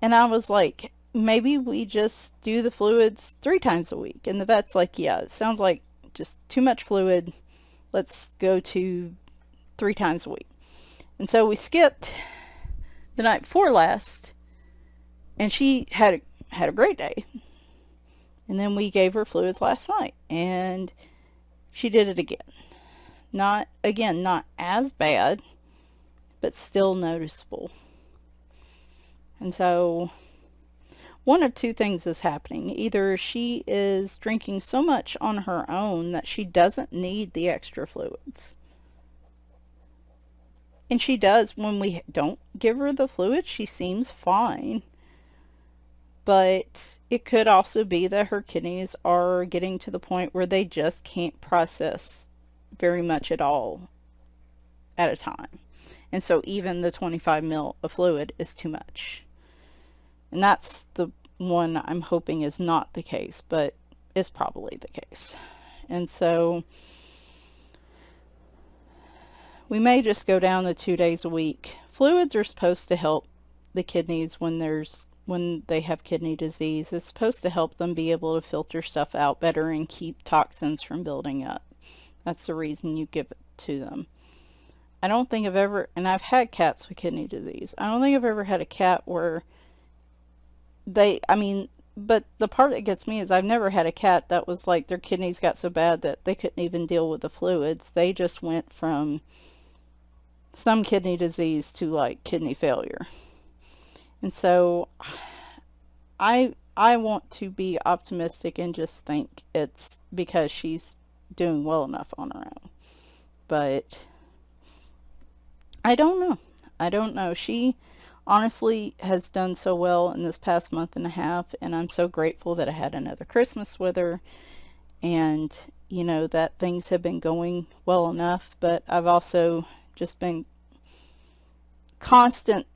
And I was like, maybe we just do the fluids 3 times a week. And the vet's like, yeah, it sounds like just too much fluid. Let's go to 3 times a week. And so we skipped the night before last, and she had a great day. And then we gave her fluids last night, and she did it again. Not, again, not as bad, but still noticeable. And so one of two things is happening. Either she is drinking so much on her own that she doesn't need the extra fluids. And she does. When we don't give her the fluids, she seems fine. But it could also be that her kidneys are getting to the point where they just can't process very much at all at a time. And so even the 25 ml of fluid is too much. And that's the one I'm hoping is not the case, but is probably the case. And so we may just go down to 2 days a week. Fluids are supposed to help the kidneys when they have kidney disease. It's supposed to help them be able to filter stuff out better and keep toxins from building up. That's the reason you give it to them. I don't think I've ever, and I've had cats with kidney disease, I don't think I've ever had a cat where but the part that gets me is I've never had a cat that was like their kidneys got so bad that they couldn't even deal with the fluids. They just went from some kidney disease to like kidney failure. And so I want to be optimistic and just think it's because she's doing well enough on her own. But I don't know. I don't know. She honestly has done so well in this past month and a half, and I'm so grateful that I had another Christmas with her, and you know that things have been going well enough. But I've also just been constant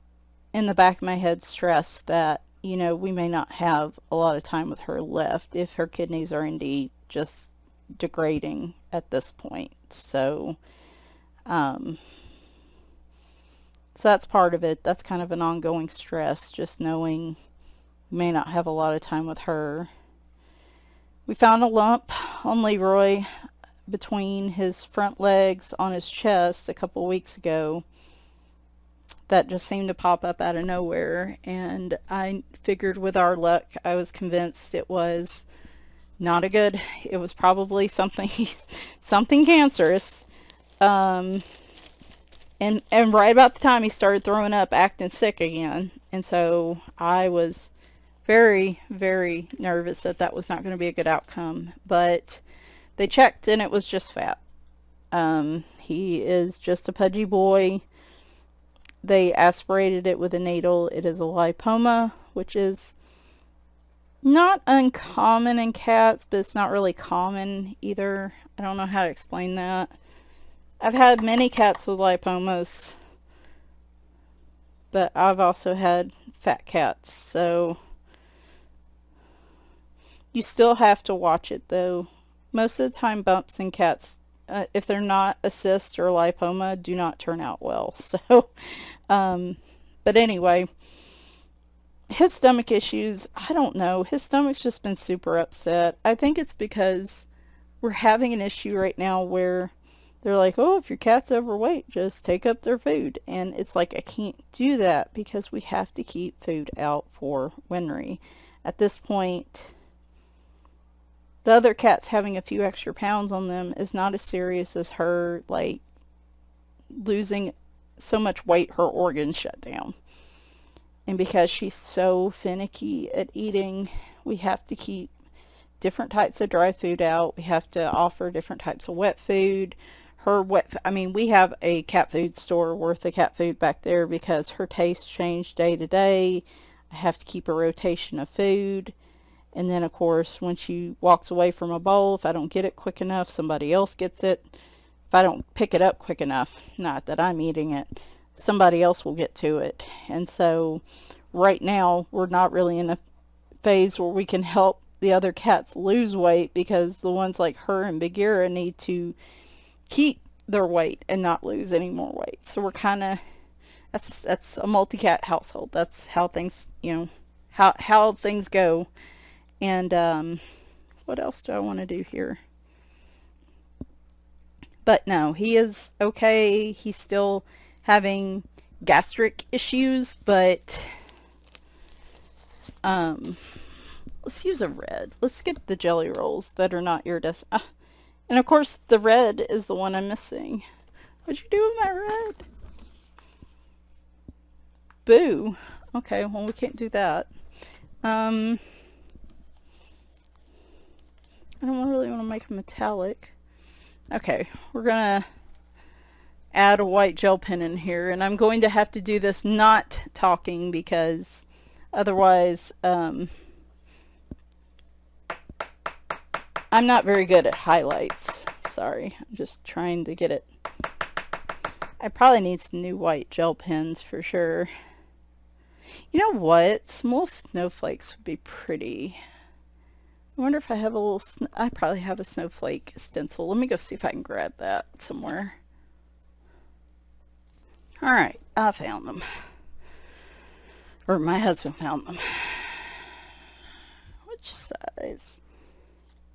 in the back of my head stress that, you know, we may not have a lot of time with her left if her kidneys are indeed just degrading at this point. So that's part of it. That's kind of an ongoing stress, just knowing we may not have a lot of time with her. We found a lump on Leroy between his front legs on his chest a couple weeks ago that just seemed to pop up out of nowhere, and I figured with our luck, I was convinced it was not a good, it was probably something cancerous. And right about the time he started throwing up, acting sick again. And so I was very, very nervous that that was not going to be a good outcome. But they checked and it was just fat. He is just a pudgy boy. They aspirated it with a needle. It is a lipoma, which is not uncommon in cats, but it's not really common either. I don't know how to explain that. I've had many cats with lipomas, but I've also had fat cats, so you still have to watch it though. Most of the time bumps in cats, if they're not a cyst or lipoma, do not turn out well. So, but anyway, his stomach issues, I don't know. His stomach's just been super upset. I think it's because we're having an issue right now where they're like, oh, if your cat's overweight, just take up their food. And it's like, I can't do that because we have to keep food out for Winry. At this point, the other cats having a few extra pounds on them is not as serious as her, like, losing so much weight her organs shut down. And because she's so finicky at eating, we have to keep different types of dry food out. We have to offer different types of wet food. We have a cat food store worth of cat food back there because her tastes change day to day. I have to keep a rotation of food. And then, of course, when she walks away from a bowl, if I don't get it quick enough, somebody else gets it. If I don't pick it up quick enough, not that I'm eating it, somebody else will get to it. And so right now, we're not really in a phase where we can help the other cats lose weight because the ones like her and Bagheera need to keep their weight and not lose any more weight. So we're kind of, that's a multi-cat household. That's how things, how things go. And what else do I want to do here? But no, he is okay. He's still having gastric issues, but Let's use a red. Let's get the jelly rolls that are not iridescent. And of course, the red is the one I'm missing. What'd you do with my red? Boo. Okay, well, we can't do that. I don't really want to make a metallic. Okay, we're gonna add a white gel pen in here, and I'm going to have to do this not talking because otherwise I'm not very good at highlights. Sorry, I'm just trying to get it. I probably need some new white gel pens for sure. You know what? Some little snowflakes would be pretty. I wonder if I have a little, I probably have a snowflake stencil. Let me go see if I can grab that somewhere. Alright, I found them. Or my husband found them. Which size?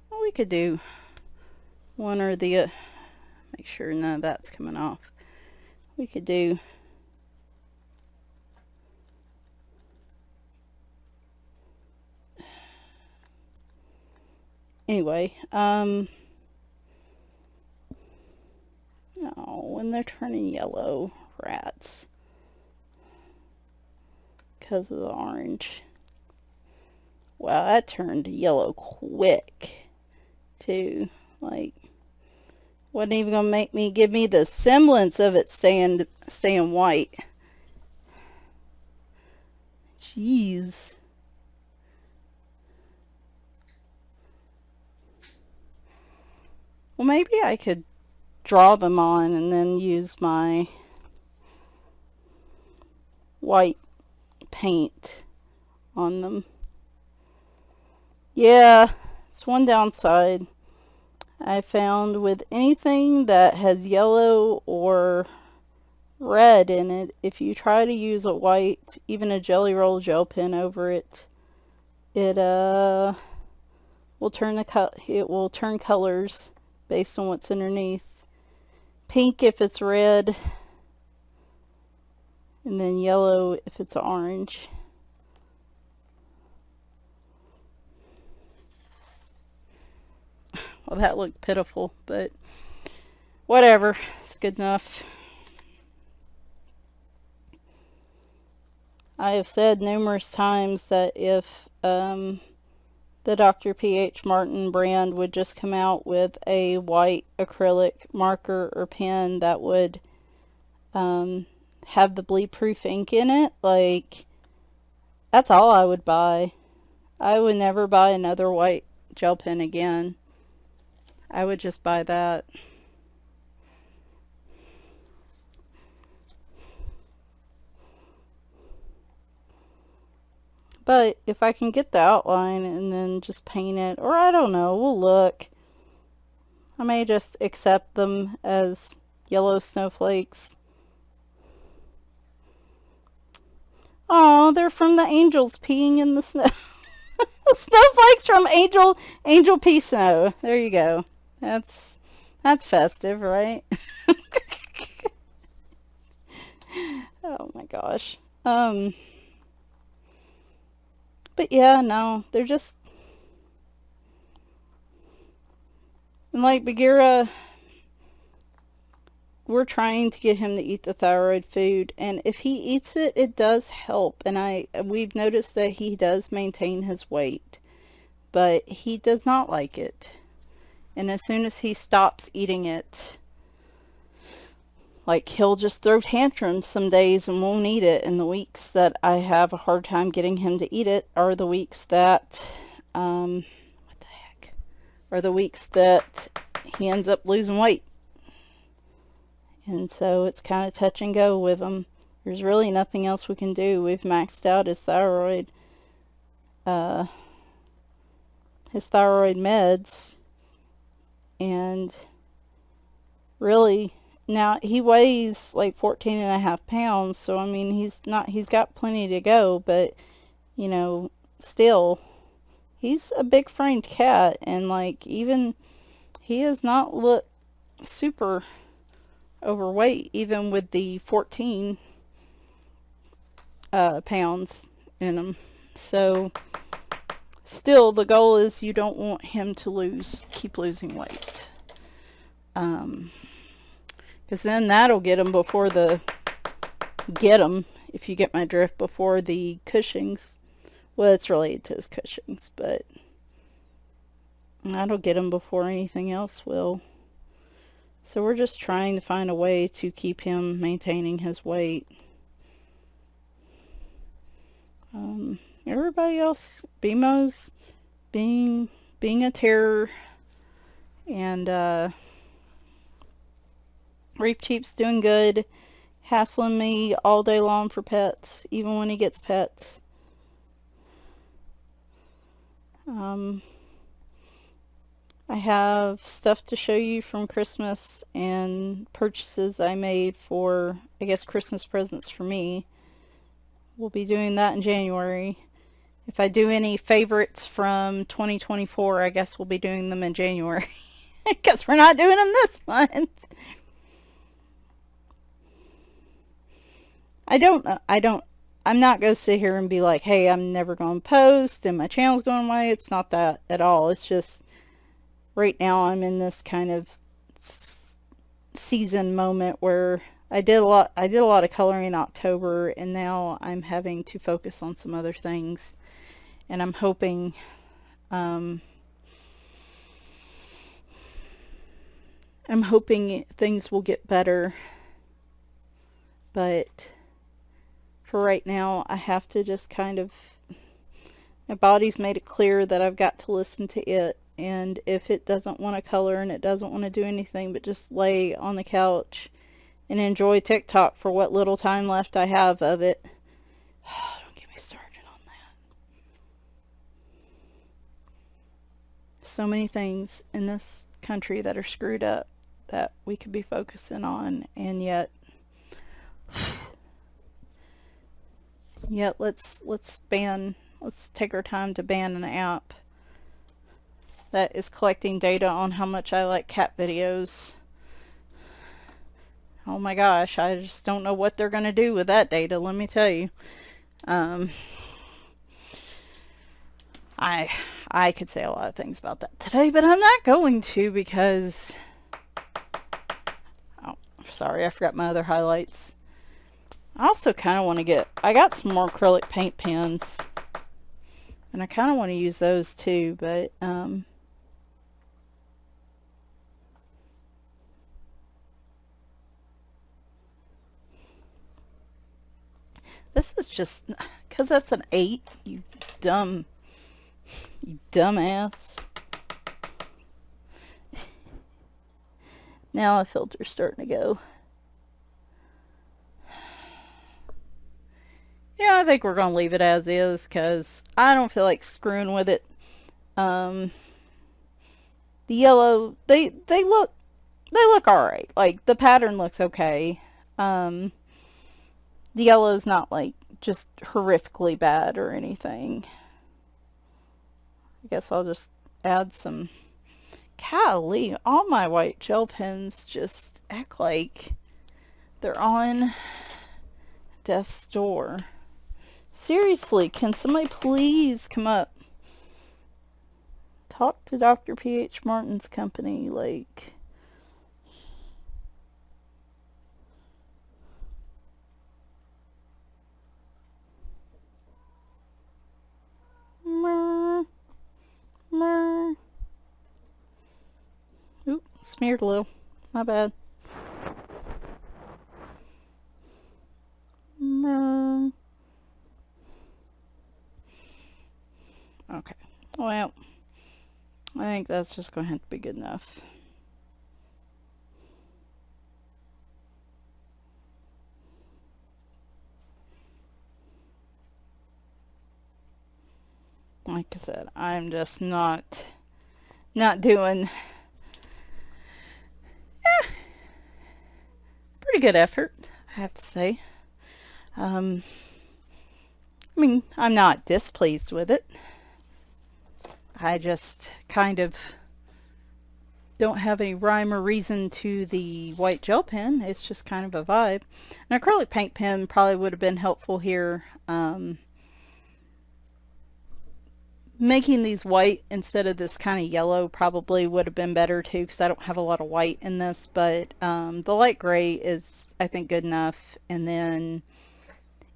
Well, we could do one or the, make sure none of that's coming off. We could do anyway, no, when they're turning yellow, rats, because of the orange. Wow, that turned yellow quick, too. Like, wasn't even gonna make me give me the semblance of it staying white. Jeez. Well, maybe I could draw them on and then use my white paint on them. Yeah, it's one downside I found with anything that has yellow or red in it. If you try to use a white, even a jelly roll gel pen over it, it will turn colors based on what's underneath. Pink if it's red, and then yellow if it's orange. Well, that looked pitiful, but whatever, it's good enough. I have said numerous times that if the Dr. P.H. Martin brand would just come out with a white acrylic marker or pen that would have the bleed proof ink in it, like, that's all I would buy. I would never buy another white gel pen again. I would just buy that. But if I can get the outline and then just paint it, or I don't know, we'll look. I may just accept them as yellow snowflakes. Oh, they're from the angels peeing in the snow. Snowflakes from Angel Pea Snow. There you go. That's festive, right? Oh my gosh. But yeah, no, they're just, like Bagheera, we're trying to get him to eat the thyroid food, and if he eats it, it does help, and we've noticed that he does maintain his weight, but he does not like it. And as soon as he stops eating it, like, he'll just throw tantrums some days and won't eat it, and the weeks that I have a hard time getting him to eat it are the weeks that what the heck, are the weeks that he ends up losing weight. And so it's kind of touch and go with him. There's really nothing else we can do. We've maxed out his thyroid meds, and really, now he weighs like 14.5 pounds, so I mean, he's got plenty to go, but you know, still, he's a big framed cat, and like, even he does not look super overweight, even with the 14 pounds in him. So still, the goal is you don't want him to keep losing weight. Because then that'll get him before if you get my drift, before the Cushing's. Well, it's related to his Cushing's, but that'll get him before anything else will. So we're just trying to find a way to keep him maintaining his weight. Everybody else, BMO's being a terror, and Reef Cheap's doing good, hassling me all day long for pets, even when he gets pets. I have stuff to show you from Christmas and purchases I made for, I guess, Christmas presents for me. We'll be doing that in January. If I do any favorites from 2024, I guess we'll be doing them in January. Because we're not doing them this month. I'm not going to sit here and be like, hey, I'm never going to post and my channel's going away. It's not that at all. It's just right now I'm in this kind of season moment where I did a lot of coloring in October, and now I'm having to focus on some other things, and I'm hoping things will get better, but for right now I have to just kind of, my body's made it clear that I've got to listen to it. And if it doesn't want to color and it doesn't want to do anything but just lay on the couch and enjoy TikTok for what little time left I have of it. Don't get me started on that. So many things in this country that are screwed up that we could be focusing on, and yet let's take our time to ban an app that is collecting data on how much I like cat videos. Oh my gosh, I just don't know what they're going to do with that data, let me tell you. I could say a lot of things about that today, but I'm not going to, because, oh, sorry, I forgot my other highlights. I also kind of want to I got some more acrylic paint pens, and I kind of want to use those too, but this is just, because that's an 8, you dumbass. Now the filter's starting to go. Yeah, I think we're going to leave it as is, because I don't feel like screwing with it. The yellow, they look alright. Like, the pattern looks okay. The yellow's not like just horrifically bad or anything. I guess I'll just add some. Golly, all my white gel pens just act like they're on death's door. Seriously, can somebody please come up? Talk to Dr. P.H. Martin's company, like. Oop, smeared a little. My bad. Okay. Well, I think that's just going to have to be good enough. Like I said, I'm just not doing. Pretty good effort, I have to say. I mean, I'm not displeased with it. I just kind of don't have any rhyme or reason to the white gel pen. It's just kind of a vibe. An acrylic paint pen probably would have been helpful here. Making these white instead of this kind of yellow probably would have been better too, because I don't have a lot of white in this, but the light gray is, I think, good enough. And then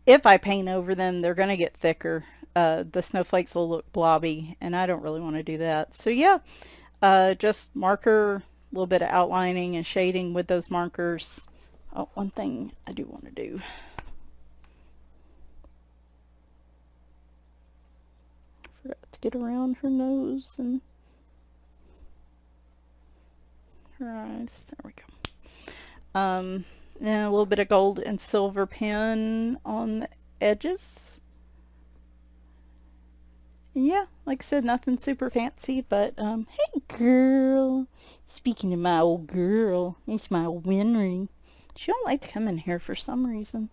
if I paint over them, they're going to get thicker. The snowflakes will look blobby, and I don't really want to do that. So yeah, just marker, a little bit of outlining and shading with those markers. Oh, one thing I do want to do. Forgot to get around her nose and her eyes. There we go. And a little bit of gold and silver pen on the edges. And yeah, like I said, nothing super fancy, but hey girl. Speaking of my old girl, it's my old Winry. She don't like to come in here for some reason.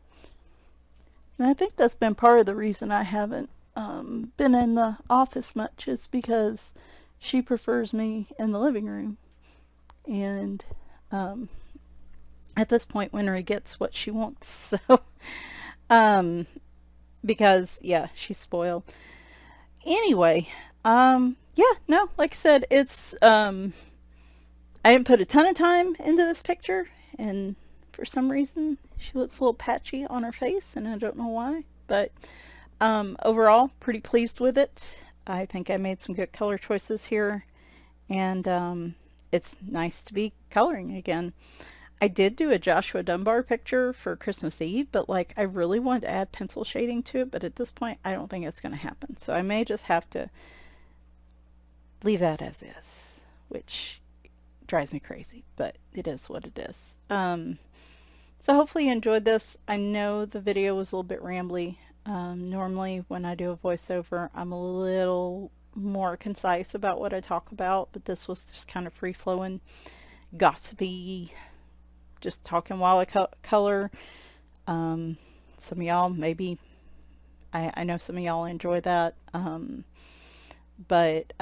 And I think that's been part of the reason I haven't been in the office much, is because she prefers me in the living room. And at this point, Winry gets what she wants. So, because, yeah, she's spoiled. Anyway, yeah, no, like I said, it's, I didn't put a ton of time into this picture, and for some reason, she looks a little patchy on her face, and I don't know why, but, overall, pretty pleased with it. I think I made some good color choices here, and, it's nice to be coloring again. I did do a Joshua Dunbar picture for Christmas Eve, but like I really wanted to add pencil shading to it, but at this point I don't think it's going to happen. So I may just have to leave that as is, which drives me crazy, but it is what it is. So hopefully you enjoyed this. I know the video was a little bit rambly. Normally when I do a voiceover, I'm a little more concise about what I talk about, but this was just kind of free-flowing, gossipy, just talking while I color. Some of y'all maybe, I know some of y'all enjoy that. But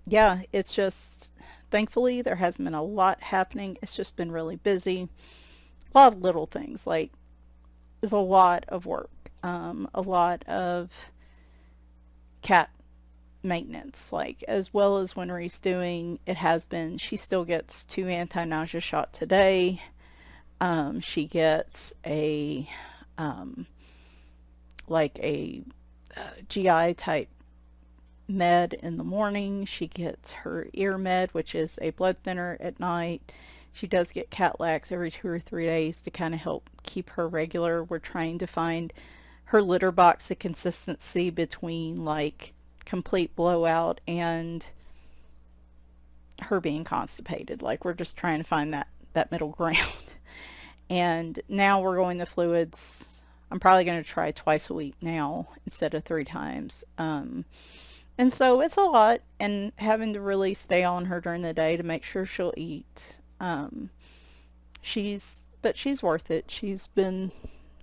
yeah, it's just, thankfully there hasn't been a lot happening. It's just been really busy. A lot of little things, like, is a lot of work. A lot of cat maintenance, like, as well as Winry's doing, it has been, she still gets 2 anti-nausea shots a day. She gets a like a GI type med in the morning. She gets her ear med, which is a blood thinner, at night. She does get cat lax every 2 or 3 days to kind of help keep her regular. We're trying to find her litter box a consistency between like complete blowout and her being constipated. Like, we're just trying to find that middle ground. And now we're going to fluids. I'm probably going to try twice a week now instead of 3 times. And so it's a lot, and having to really stay on her during the day to make sure she'll eat. But she's worth it. She's been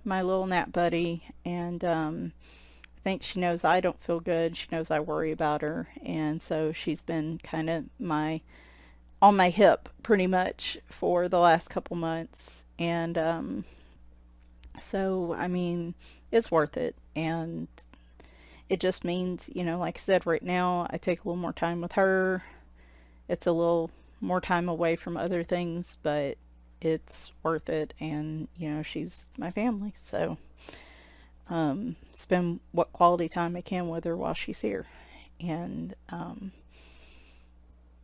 my little nap buddy, and I think she knows I don't feel good. She knows I worry about her, and so she's been kind of on my hip pretty much for the last couple months. And so I mean, it's worth it, and it just means, you know, like I said, right now I take a little more time with her. It's a little more time away from other things, but it's worth it. And you know, she's my family, so spend what quality time I can with her while she's here. And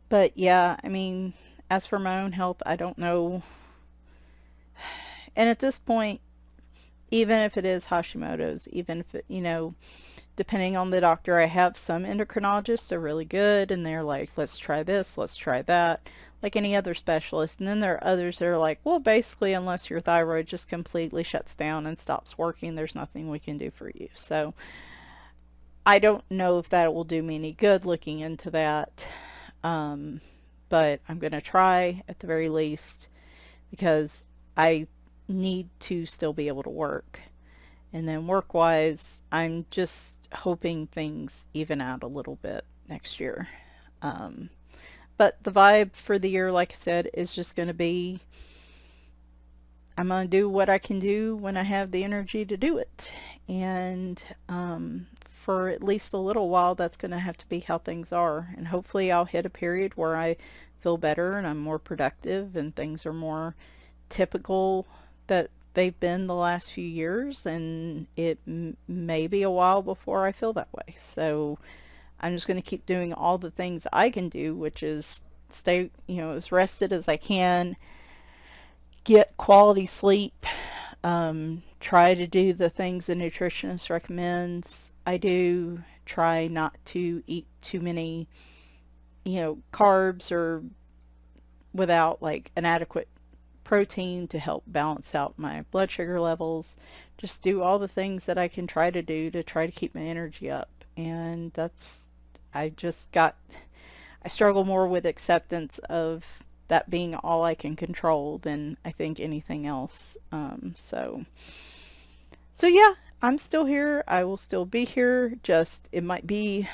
but yeah, I mean, as for my own health, I don't know. And at this point, even if it is Hashimoto's, even if it, you know, depending on the doctor, I have some endocrinologists, they're really good, and they're like, let's try this, let's try that, like any other specialist. And then there are others that are like, well, basically, unless your thyroid just completely shuts down and stops working, there's nothing we can do for you. So I don't know if that will do me any good looking into that, but I'm going to try at the very least, because I need to still be able to work. And then work-wise, I'm just hoping things even out a little bit next year. But the vibe for the year, like I said, is just going to be, I'm going to do what I can do when I have the energy to do it. And for at least a little while, that's going to have to be how things are. And hopefully I'll hit a period where I feel better and I'm more productive and things are more typical that they've been the last few years, and it may be a while before I feel that way. So I'm just going to keep doing all the things I can do, which is stay, as rested as I can, get quality sleep, try to do the things a nutritionist recommends I do, try not to eat too many, carbs or without like an adequate protein to help balance out my blood sugar levels. Just do all the things that I can try to do to try to keep my energy up. And I struggle more with acceptance of that being all I can control than I think anything else. So yeah, I'm still here. I will still be here. Just, it might be,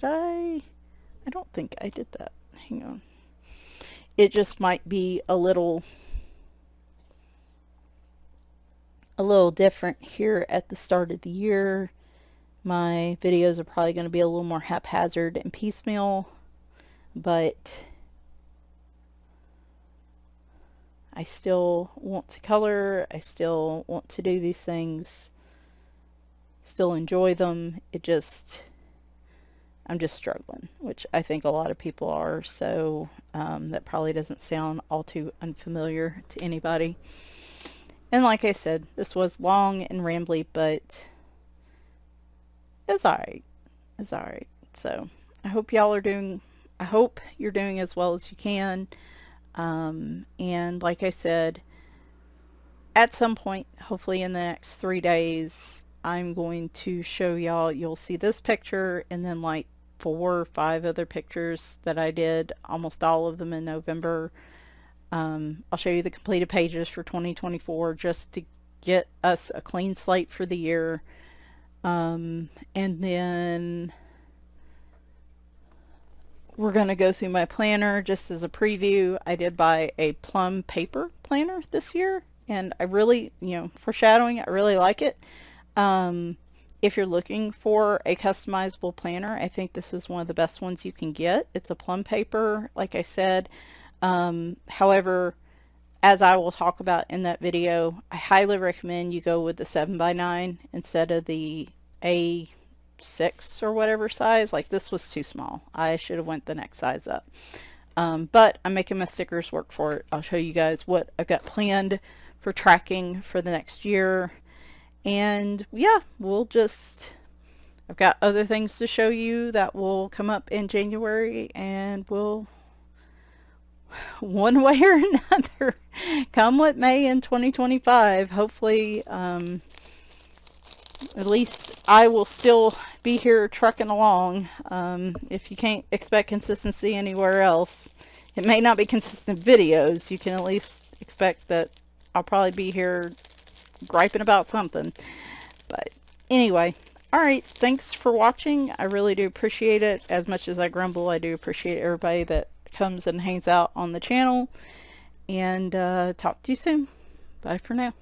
I don't think I did that. Hang on. It just might be a little different here at the start of the year. My videos are probably going to be a little more haphazard and piecemeal, but I still want to color. I still want to do these things, still enjoy them. I'm just struggling, which I think a lot of people are, so that probably doesn't sound all too unfamiliar to anybody. And like I said, this was long and rambly, but it's alright. It's alright. So I hope you're doing as well as you can. And like I said, at some point, hopefully in the next 3 days, I'm going to show y'all, you'll see this picture and then like 4 or 5 other pictures that I did, almost all of them in November. I'll show you the completed pages for 2024 just to get us a clean slate for the year. And then we're going to go through my planner just as a preview. I did buy a plum paper planner this year, and I really, foreshadowing, I really like it. If you're looking for a customizable planner, I think this is one of the best ones you can get. It's a plum paper, like I said. However, as I will talk about in that video, I highly recommend you go with the 7x9 instead of the A6 or whatever size. Like, this was too small. I should have went the next size up. But I'm making my stickers work for it. I'll show you guys what I've got planned for tracking for the next year. And yeah, I've got other things to show you that will come up in January, and we'll, one way or another, come what may in 2025, hopefully, at least I will still be here trucking along. If you can't expect consistency anywhere else, it may not be consistent videos. You can at least expect that I'll probably be here griping about something. But anyway, alright, thanks for watching. I really do appreciate it. As much as I grumble, I do appreciate everybody that comes and hangs out on the channel. And talk to you soon. Bye for now.